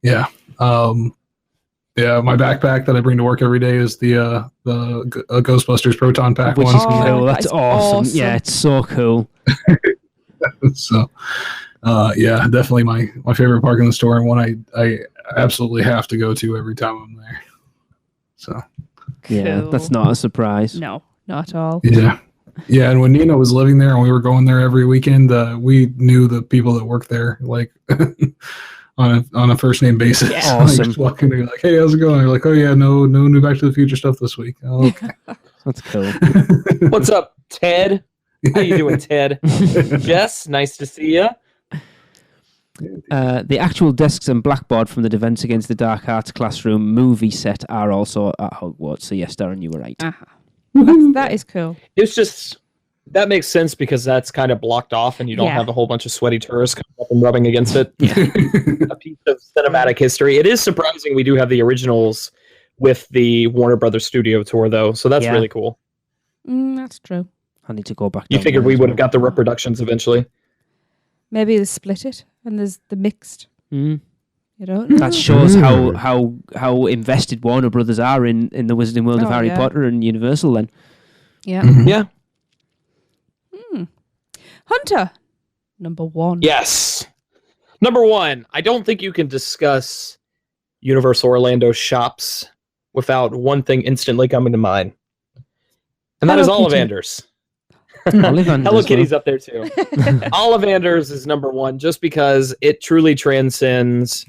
C: Yeah. Yeah, my backpack that I bring to work every day is the Ghostbusters Proton Pack
E: Which
C: one.
E: is cool.
B: that
E: That's
B: is
E: awesome.
B: awesome.
E: Yeah, it's so cool.
C: So, yeah, definitely my favorite park in the store, and one I absolutely have to go to every time I'm there. So,
E: Yeah,
B: Cool.
E: that's not a surprise.
B: No, not at all.
C: yeah. Yeah, and when Nina was living there and we were going there every weekend, we knew the people that worked there, like on a first name basis.
B: Yeah.
C: Like,
E: Awesome.
C: just walking in, like, hey, how's it going? They're like, oh yeah, no new Back to the Future stuff this week. Oh, okay.
E: That's cool.
D: What's up, Ted? How you doing, Ted? Jess, nice to see you.
E: The actual desks and blackboard from the Defense Against the Dark Arts classroom movie set are also at Hogwarts. So yes, Darren, you were right.
B: That is cool.
D: It's just that makes sense because that's kind of blocked off, and you don't
B: Yeah.
D: have a whole bunch of sweaty tourists coming up and rubbing against it. A piece of cinematic history. It is surprising we do have the originals with the Warner Brothers Studio tour, though, so that's
E: Yeah.
D: really cool.
B: That's true.
E: I need to go back.
D: You
E: down
D: figured
E: there
D: we
E: as
D: would have
E: well.
D: got the reproductions eventually.
B: Maybe they split it and there's the mixed.
E: Mm.
B: You don't know.
E: That shows how invested Warner Brothers are in the Wizarding World of
B: Oh,
E: Harry
B: yeah.
E: Potter and Universal. Then
B: Yeah.
D: Yeah.
B: Hunter, number one.
D: Yes. Number one, I don't think you can discuss Universal Orlando shops without one thing instantly coming to mind. And that
B: Hello
D: is
B: Kitty.
D: Ollivanders.
E: Ollivanders
D: Hello
E: as
D: Kitty's
E: well.
D: up there too. Ollivanders is number one just because it truly transcends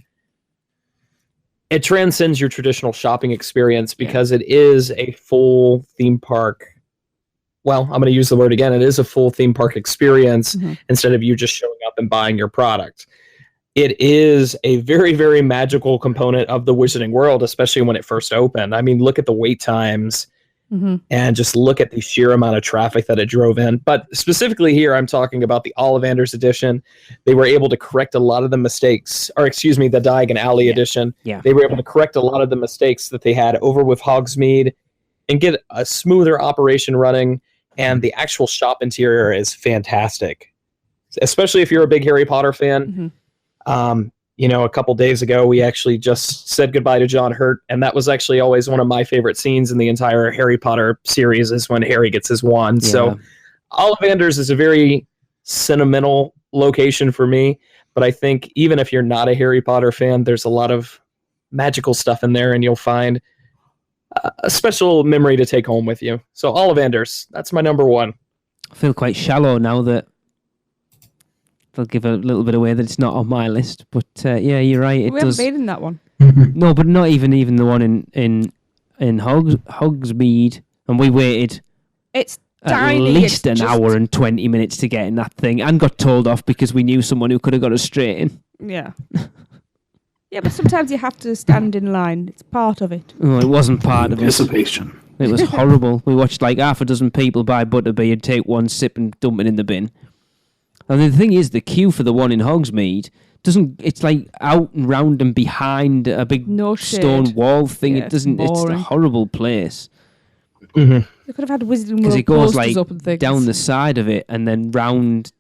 D: your traditional shopping experience because it is a full theme park. Well, I'm going to use the word again. It is a full theme park experience instead of you just showing up and buying your product. It is a very, very magical component of the Wizarding World, especially when it first opened. I mean, look at the wait times and just look at the sheer amount of traffic that it drove in. But specifically here, I'm talking about the Ollivanders edition. They were able to correct a lot of the mistakes, or excuse me, the Diagon Alley edition.
E: Yeah.
D: They were able to correct a lot of the mistakes that they had over with Hogsmeade and get a smoother operation running. And the actual shop interior is fantastic, especially if you're a big Harry Potter fan. A couple days ago, we actually just said goodbye to John Hurt, and that was actually always one of my favorite scenes in the entire Harry Potter series is when Harry gets his wand.
E: Yeah.
D: So Ollivanders is a very sentimental location for me, but I think even if you're not a Harry Potter fan, there's a lot of magical stuff in there, and you'll find a special memory to take home with you. So Ollivanders, that's my number one.
E: I feel quite shallow now that they'll give a little bit away that it's not on my list. But yeah, you're right. It
B: We
E: does.
B: haven't been in that one.
E: No, but not even the one in Hogsmeade, and we waited
B: It's
E: at
B: tiny.
E: least
B: it's
E: an
B: just-
E: hour and 20 minutes to get in that thing, and got told off because we knew someone who could have got us straight in.
B: Yeah. Yeah, but sometimes you have to stand in line. It's part of it.
E: Oh, it wasn't part of it.
C: Anticipation.
E: It was horrible. We watched like half a dozen people buy butterbeer, take one sip and dump it in the bin. And the thing is, the queue for the one in Hogsmeade doesn't. It's like out and round and behind a big
B: No shade.
E: stone wall thing.
B: Yeah,
E: It doesn't. It's a
B: boring.
E: horrible place
B: They could have had Wizarding
E: because
B: World
E: it goes
B: posters
E: like
B: up and things.
E: down the side of it and then round.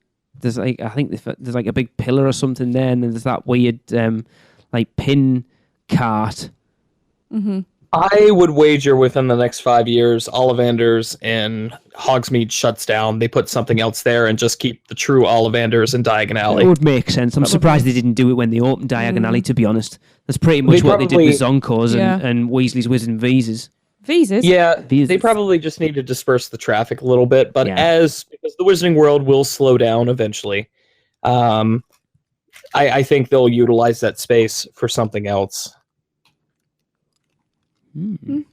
E: There's like I think there's like a big pillar or something there, and then there's that weird like pin cart.
D: I would wager within the next 5 years, Ollivanders and Hogsmeade shuts down. They put something else there and just keep the true Ollivanders in Diagon
E: It
D: Alley.
E: would make sense. I'm surprised they didn't do it when they opened Diagon Alley, to be honest. That's pretty much what they did with Zonkos
B: Yeah.
E: and Weasley's Wizard and Visas.
B: Visas.
D: Yeah,
E: These-
D: they probably just need to disperse the traffic a little bit. But
E: Yeah.
D: because the Wizarding World will slow down eventually, I think they'll utilize that space for something else.
E: Be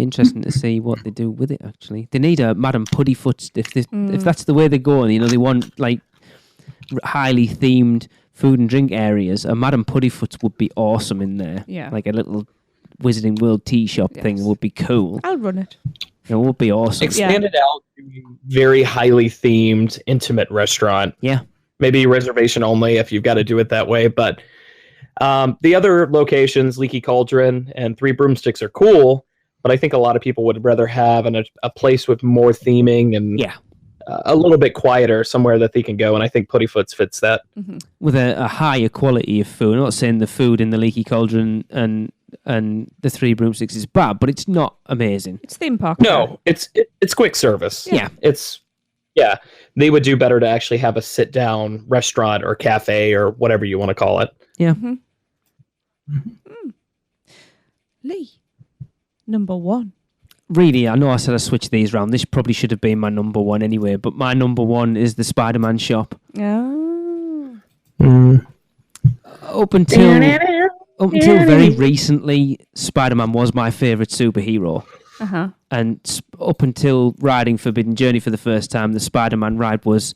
E: interesting to see what they do with it, actually. They need a Madame Puddyfoot. If that's the way they're going, they want like highly themed food and drink areas. A Madame Puddyfoot's would be awesome in there.
B: Yeah.
E: Like a little Wizarding World tea shop thing
B: Yes.
E: would be cool.
B: I'll run it.
E: It would be awesome.
D: Expand it out to a very highly themed, intimate restaurant.
E: Yeah.
D: Maybe reservation only if you've got to do it that way. But the other locations, Leaky Cauldron and Three Broomsticks, are cool. But I think a lot of people would rather have a place with more theming and
E: Yeah.
D: a little bit quieter, somewhere that they can go. And I think Puddyfoot's fits that.
E: With a higher quality of food. I'm not saying the food in the Leaky Cauldron and the Three Broomsticks is bad, but it's not amazing.
B: It's theme park.
D: No, it's quick service.
E: Yeah.
D: Yeah, they would do better to actually have a sit down restaurant or cafe or whatever you want to call it.
E: Yeah.
B: Lee, number one.
E: Really, I know I said I switched these round. This probably should have been my number one anyway, but my number one is the Spider-Man shop.
B: Oh.
E: Up until very recently, Spider-Man was my favourite superhero.
B: Uh-huh.
E: And up until riding Forbidden Journey for the first time, the Spider-Man ride was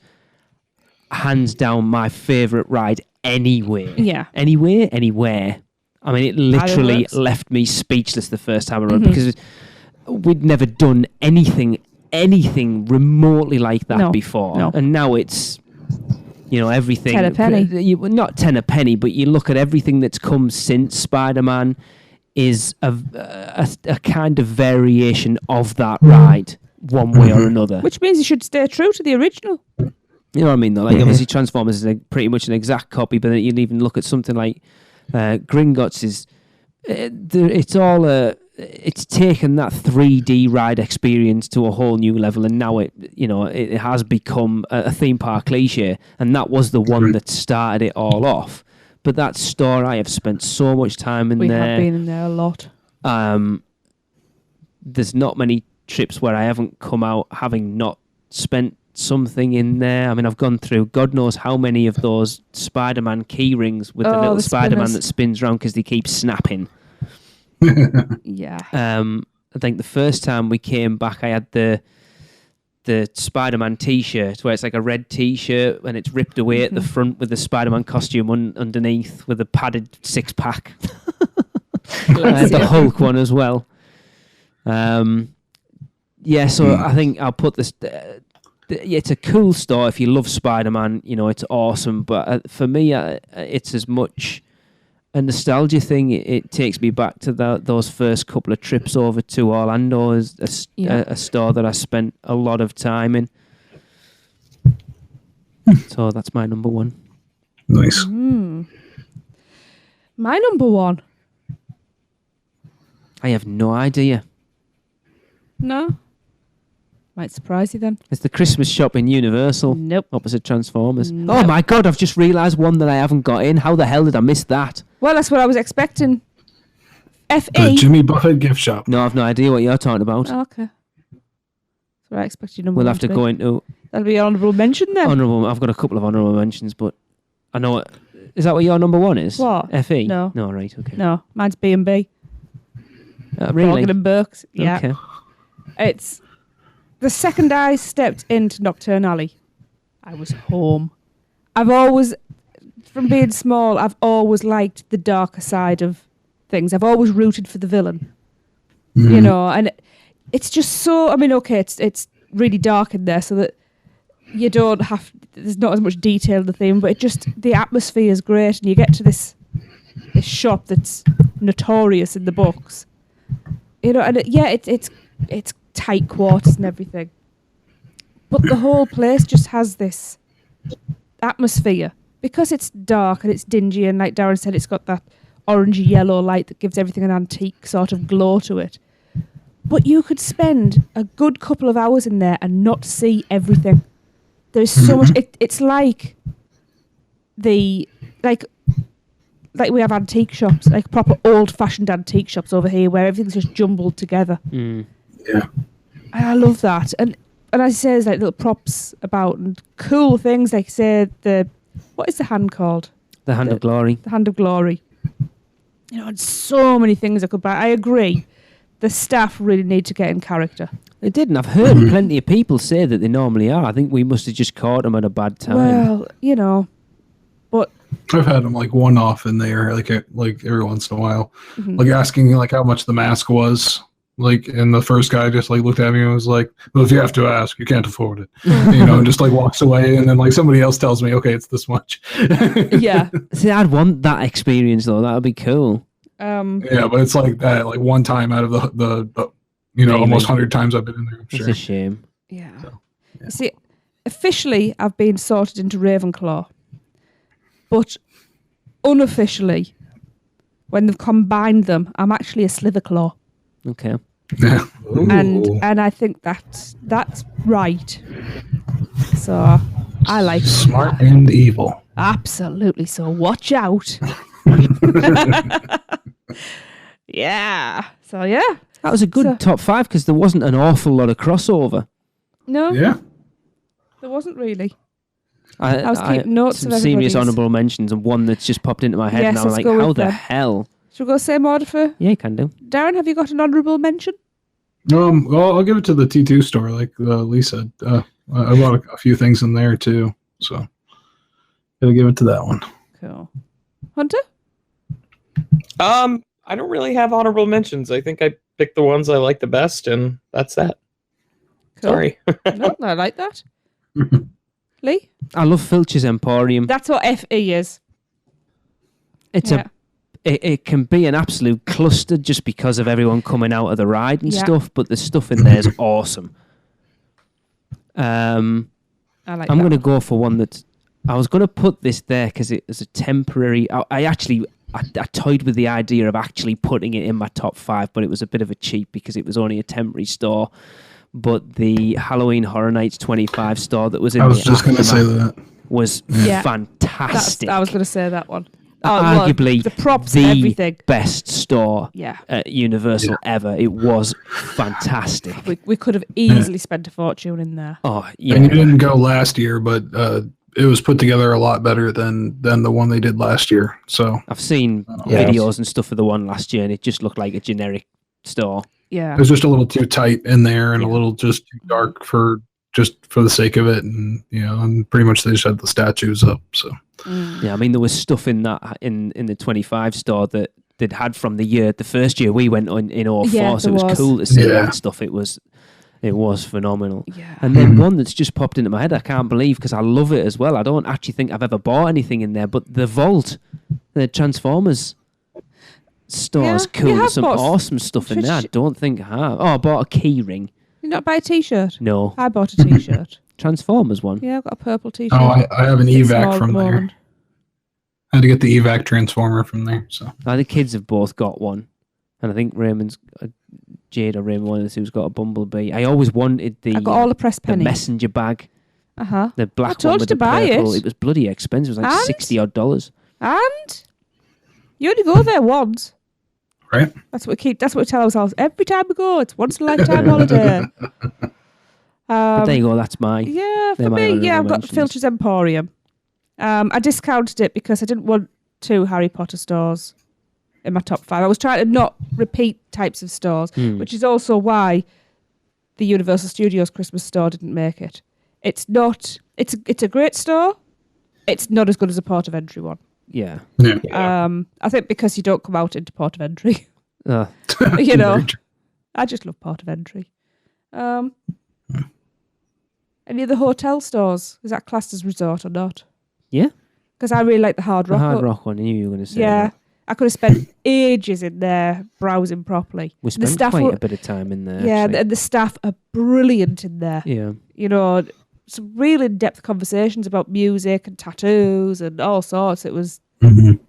E: hands down my favourite ride anywhere.
B: Yeah.
E: Anywhere. I mean, it literally
B: works.
E: left me speechless the first time I rode because we'd never done anything remotely like that
B: No,
E: before.
B: no.
E: And now it's, everything.
B: 10 a penny.
E: Not 10 a penny, but you look at everything that's come since Spider-Man is a kind of variation of that ride, one way or another.
B: Which means you should stay true to the original.
E: You know what I mean, though? Like, obviously, Transformers is pretty much an exact copy, but then you'd even look at something like Gringotts is... It's taken that 3D ride experience to a whole new level, and now it has become a theme park cliche, and that was the one that started it all off. But that store, I have spent so much time in
B: We
E: there.
B: have been in there a lot.
E: There's not many trips where I haven't come out having not spent something in there. I mean, I've gone through God knows how many of those Spider-Man key rings with the little
B: the
E: Spider-Man
B: spinners.
E: that spins around because they keep snapping.
B: Yeah.
E: I think the first time we came back, I had the Spider-Man T-shirt where it's like a red T-shirt and it's ripped away at the front with the Spider-Man costume underneath with a padded 6-pack. I had the Hulk one as well. So I think I'll put this... it's a cool store if you love Spider-Man. It's awesome. But for me, it's as much a nostalgia thing. It takes me back to those first couple of trips over to Orlando as a store that I spent a lot of time in. So that's my number one.
C: Nice.
B: My number one.
E: I have no idea.
B: No? Might surprise you then.
E: It's the Christmas shop in Universal.
B: Nope.
E: Opposite Transformers.
B: Nope.
E: Oh my God, I've just realised one that I haven't got in. How the hell did I miss that?
B: Well, that's what I was expecting
C: The
B: F.E.?
C: Jimmy Buffett gift shop.
E: No, I've no idea what you're talking about.
B: Oh, okay. That's what I expect your number
E: We'll
B: one
E: have to
B: be.
E: go into
B: That'll be honourable mention then.
E: honourable. I've got a couple of honourable mentions, but I know what. Is that what your number one is?
B: What?
E: F.E.?
B: No.
E: No, right, okay.
B: No, mine's B&B.
E: Really?
B: Morgan and Burke's. Yeah.
E: Okay.
B: It's the second I stepped into Nocturne Alley, I was home. I've always, from being small, I've always liked the darker side of things. I've always rooted for the villain, you know, and it's just so. I mean, okay, it's really dark in there, so that you don't have. There's not as much detail in the theme, but the atmosphere is great, and you get to this shop that's notorious in the books, you know, and it's tight quarters and everything, but the whole place just has this atmosphere because it's dark and it's dingy, and like Darren said, it's got that orangey yellow light that gives everything an antique sort of glow to it. But you could spend a good couple of hours in there and not see everything. There's so much. It's like we have antique shops, like proper old-fashioned antique shops over here, where everything's just jumbled together.
C: Yeah.
B: And I love that. And as I say, there's like little props about and cool things, like say what is the hand called?
E: The Hand of Glory.
B: The Hand of Glory. You know, and so many things I could buy. I agree. The staff really need to get in character.
E: They didn't. I've heard plenty of people say that they normally are. I think we must have just caught them at a bad time.
B: Well, you know, but
C: I've had them like one off in there, like every once in a while, like asking like how much the mask was. Like, and the first guy just like looked at me and was like, "Well, if you have to ask, you can't afford it," you know, and just like walks away. And then like somebody else tells me, "Okay, it's this much."
B: yeah.
E: See, I'd want that experience though. That would be cool.
C: Yeah, but it's like that, like one time out of the you know,
E: Really?
C: almost 100 times I've been in there. I'm
E: It's
C: sure.
E: a shame.
B: Yeah.
C: So,
B: You see, officially, I've been sorted into Ravenclaw, but unofficially, when they've combined them, I'm actually a Slitherclaw,
E: Okay.
C: Yeah.
B: and I think that's right. So I like
C: Smart and evil.
B: absolutely. So watch out. Yeah. So yeah.
E: That was a good
B: So-
E: top five because there wasn't an awful lot of crossover.
B: No,
C: Yeah.
B: there wasn't really.
E: I
B: was keeping notes
E: some
B: of
E: serious
B: everybody's.
E: honourable mentions and one that's just popped into my head
B: Yes,
E: and I was
B: let's
E: like,
B: go
E: how
B: with
E: the
B: them.
E: hell?
B: Should we go same order for
E: Yeah, you can do.
B: Darren? Have you got an honourable mention?
C: Well, I'll give it to the T2 store, like Lee said. I bought a few things in there too, so gotta give it to that one.
B: Cool. Hunter?
D: I don't really have honorable mentions. I think I picked the ones I like the best, and that's that.
B: Cool.
D: Sorry.
B: No, I like that. Lee?
E: I love Filch's Emporium.
B: That's what FE is.
E: It's
B: Yeah.
E: it can be an absolute cluster just because of everyone coming out of the ride and
B: Yeah.
E: stuff, but the stuff in there is awesome.
B: I like
E: I'm
B: that.
E: going to go for one that I was going to put this there because it was a temporary. I toyed with the idea of actually putting it in my top five, but it was a bit of a cheat because it was only a temporary store. But the Halloween Horror Nights 25 store that was in
C: I was
E: the
C: just gonna say
E: Aftermath
C: that.
E: was
B: Yeah.
E: fantastic.
B: I was going to say that one. Well,
E: Arguably
B: the props and everything.
E: best store
B: Yeah.
E: at Universal ever. It was fantastic.
B: We could have easily spent a fortune in there.
E: Oh
C: And you
E: yeah,
C: didn't go last year, but it was put together a lot better than the one they did last year. So
E: I've seen
D: Yeah.
E: videos and stuff of the one last year, and it just looked like a generic store.
B: Yeah.
C: it was just a little too tight in there and
B: Yeah.
C: a little just too dark for the sake of it, and you know, and pretty much they just had the statues up. So
E: Yeah, I mean there was stuff in that in the 25 store that they'd had from the first year we went on in 04,
B: Yeah,
E: so it
B: there
E: was
B: was.
E: cool to see
C: Yeah.
E: that stuff. It was phenomenal.
B: Yeah.
E: And then one that's just popped into my head, I can't believe because I love it as well. I don't actually think I've ever bought anything in there, but the Vault, the Transformers store is
B: Yeah,
E: cool.
B: you have
E: There's some
B: bought
E: awesome stuff in
B: Should
E: there. I
B: you-
E: don't think I have. Oh, I bought a key ring.
B: You not buy a t-shirt?
E: No.
B: I bought a t-shirt.
E: Transformers one.
B: Yeah, I've got a purple t-shirt.
C: oh, I have an
B: It's small
C: evac
B: at
C: from
B: the
C: there.
B: moment.
C: I had to get the evac transformer from there. So
E: The kids have both got one. And I think Raymond's Jade or Raymond, one of the two's got a Bumblebee. I always wanted
B: I got all the press
E: the
B: pennies.
E: messenger bag,
B: Uh-huh.
E: the black
B: I told
E: one
B: you
E: with
B: to
E: the
B: buy
E: purple.
B: it.
E: It was bloody expensive. It was like
B: And?
E: $60 odd.
B: And you only go there once.
C: Right?
B: That's what we tell ourselves every time we go. It's once in a lifetime holiday.
E: But there you go. That's my.
B: Yeah,
E: they're
B: for
E: my
B: me,
E: honourable
B: I've got
E: mentions.
B: Filter's Emporium. I discounted it because I didn't want 2 Harry Potter stores in my top 5. I was trying to not repeat types of stores, which is also why the Universal Studios Christmas store didn't make it. It's not. It's a great store. It's not as good as a Port of Entry one.
E: Yeah.
B: I think because you don't come out into Port of Entry.
E: Uh,
B: You know,
C: Very true.
B: I just love Port of Entry. Any of the hotel stores, is that classed as resort or not?
E: yeah.
B: Because I really like the Hard
E: The
B: Rock.
E: Hard Rock one. I knew you were going to say.
B: Yeah.
E: That.
B: I could have spent ages in there browsing properly.
E: We
B: And the
E: spent
B: staff
E: quite
B: were-
E: a bit of time in there.
B: Yeah,
E: actually.
B: and the staff are brilliant in there.
E: Yeah.
B: You know, some real in-depth conversations about music and tattoos and all sorts. It was,
C: Mhm.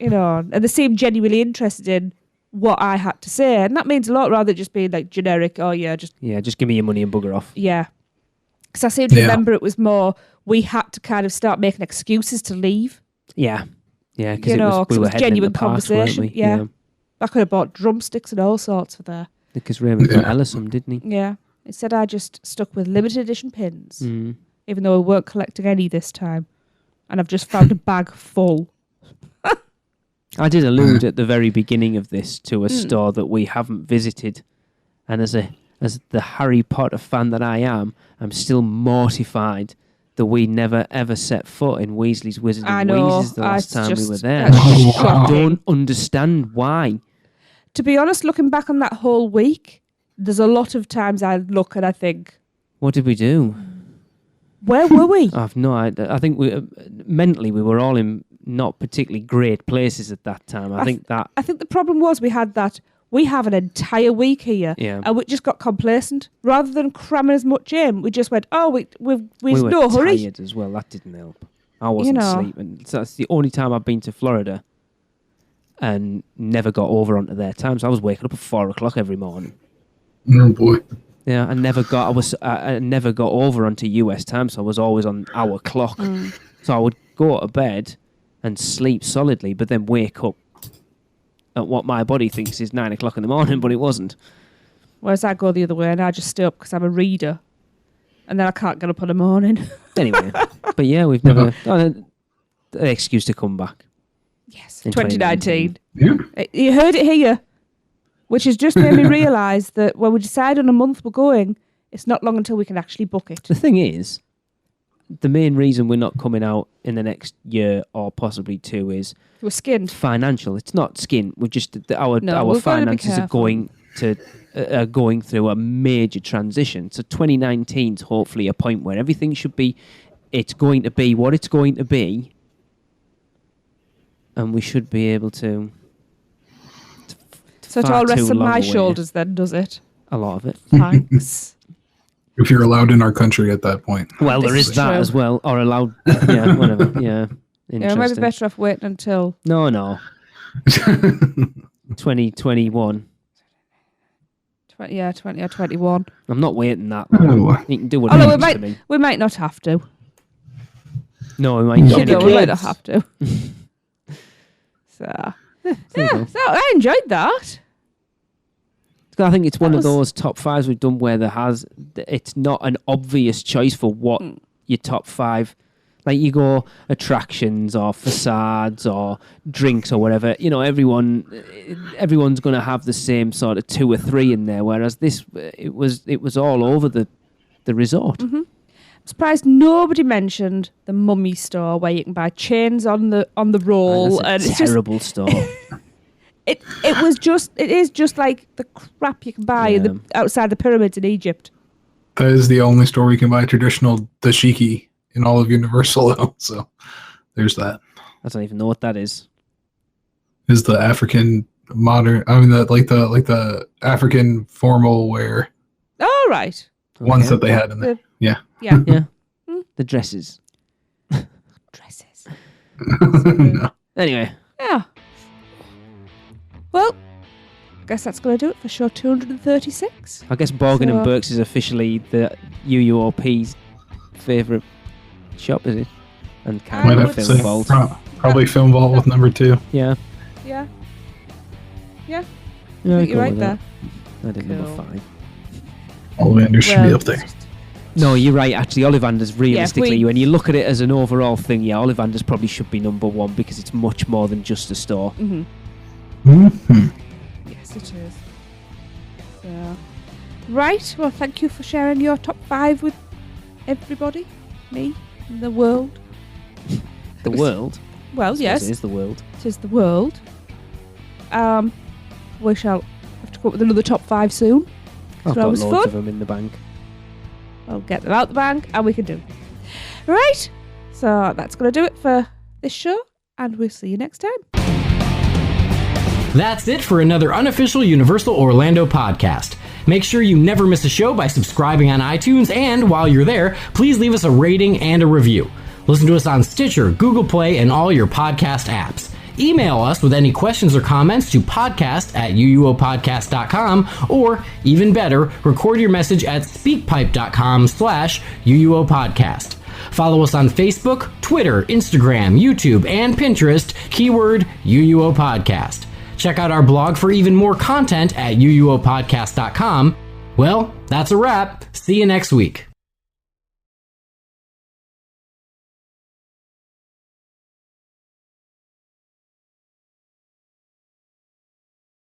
B: you know, and they seemed genuinely interested in what I had to say. And that means a lot rather than just being like generic, oh yeah, just,
E: Yeah. Just give me your money and bugger off.
B: yeah. Because I seem to
C: Yeah.
B: remember it was more, we had to kind of start making excuses to leave.
E: Yeah. Yeah. Because
B: You know, 'cause
E: we
B: it
E: were
B: was
E: heading
B: genuine
E: into Parks, weren't
B: conversation,
E: we?
B: yeah. I could have bought drumsticks and all sorts for there.
E: Because Raymond got
C: Yeah.
E: Ella some, didn't he?
B: Yeah. Instead, I just stuck with limited edition pins,
E: Mm.
B: even though I weren't collecting any this time. And I've just found a bag full.
E: I did allude at the very beginning of this to a store that we haven't visited, and as the Harry Potter fan that I am, I'm still mortified that we never ever set foot in Weasley's Wizard
B: I
E: and
B: know.
E: Wheezes the last
B: It's
E: time we
B: just-
E: were there.
B: that's
E: I
C: just
E: just
B: shocking.
E: don't understand why.
B: To be honest, looking back on that whole week, there's a lot of times I look and I think,
E: What did we do?
B: where were we?
E: I've no idea. I think we mentally we were all in not particularly great places at that time. I think that
B: I think the problem was we have an entire week here,
E: Yeah.
B: and we just got complacent. Rather than cramming as much in, we just went, oh, we've
E: we were
B: no hurry.
E: tired as well. That didn't help. I wasn't
B: know.
E: sleeping. So that's the only time I've been to Florida and never got over onto their time. So I was waking up at 4 o'clock every morning.
C: Oh boy.
E: Yeah, I never got over onto US time, so I was always on our clock. So I would go to bed and sleep solidly, but then wake up at what my body thinks is 9 o'clock in the morning, but it wasn't.
B: Whereas I go the other way and I just stay up because I'm a reader, and then I can't get up in the morning.
E: Anyway, but yeah, we've never an excuse to come back.
B: Yes,
E: In
B: 2019.
C: Yeah.
B: You heard it here, which has just made me realise that when we decide on a month we're going, it's not long until we can actually book it.
E: The thing is, the main reason we're not coming out in the next year or possibly 2 is
B: We're skinned.
E: financial. It's not skin. We're just our
B: No,
E: our
B: we've gotta be
E: finances are
B: careful.
E: going through a major transition. So 2019 is hopefully a point where everything should be. It's going to be what it's going to be, and we should be able to.
B: So it
E: far
B: all rests
E: too
B: on
E: long
B: my
E: away.
B: shoulders then, does it?
E: A lot of it.
B: Thanks.
C: If you're allowed in our country at that point.
E: Well,
B: This
E: there
B: is
E: is that
B: true.
E: as well, or allowed. Yeah, whatever. Yeah,
B: Yeah,
E: interesting.
B: maybe better off waiting until
E: No. 2021.
B: 20 or 21.
E: I'm not waiting that long.
C: Oh,
E: You can do what
B: Although
E: it to me.
B: we might not have to.
E: No, we might
C: No.
E: not.
B: You know,
D: the
B: we might not
D: kids.
B: have to. So
E: There you
B: yeah,
E: go.
B: so I enjoyed that.
E: I think it's one
B: That
E: of
B: was-
E: those top 5s we've done where it's not an obvious choice for what your top 5. Like you go attractions or facades or drinks or whatever. You know, everyone's going to have the same sort of 2 or 3 in there. Whereas this, it was all over the resort.
B: I'm surprised nobody mentioned the Mummy store where you can buy chains on the roll, and
E: That's a
B: it's just
E: terrible store.
B: it is just like the crap you can buy in the, outside the pyramids in Egypt.
C: that is the only store we can buy traditional dashiki in all of Universal. So there's that.
E: I don't even know what that is.
C: Is the African modern? I mean, the African formal wear
B: All right.
C: ones
E: Okay.
C: that they had in there.
B: Yeah.
E: Yeah. The dresses.
B: Dresses.
C: No.
E: Anyway,
B: Yeah. Well, I guess that's going to do it for show 236.
E: I guess Borgin
B: So-
E: and Burke's is officially the UUOP's favourite shop, is it? And
B: I
E: kind
C: Might
B: would
E: of
C: have to
E: Film
C: say
E: Vault.
C: probably Film Vault with number 2.
E: Yeah.
B: Yeah. Yeah,
E: Yeah,
B: think you're
E: go
B: right
E: with
B: there.
E: that. I did
B: Cool.
E: number 5.
C: Ollivander should be up there.
E: No, you're right. Actually, Ollivander's realistically,
B: we-
E: when you look at it as an overall thing, yeah, Ollivander's probably should be number 1 because it's much more than just a store.
C: Mm-hmm.
B: Yes, it is. So, right. Well, thank you for sharing your top 5 with everybody, me, and the world.
E: The world.
B: Well,
E: It
B: yes,
E: is the world.
B: it is the world. We shall have to come up with another top 5 soon.
E: I've
B: that
E: got
B: was
E: loads
B: fun.
E: of them in the bank.
B: I'll get them out the bank and we can do them. Right. So that's going to do it for this show, and we'll see you next time.
A: That's it for another unofficial Universal Orlando podcast. Make sure you never miss a show by subscribing on iTunes, and while you're there, please leave us a rating and a review. Listen to us on Stitcher, Google Play, and all your podcast apps. Email us with any questions or comments to podcast@uuopodcast.com, or even better, record your message at speakpipe.com/uuopodcast. Follow us on Facebook, Twitter, Instagram, YouTube, and Pinterest, keyword UUO Podcast. Check out our blog for even more content at uuopodcast.com. Well, that's a wrap. See you next week.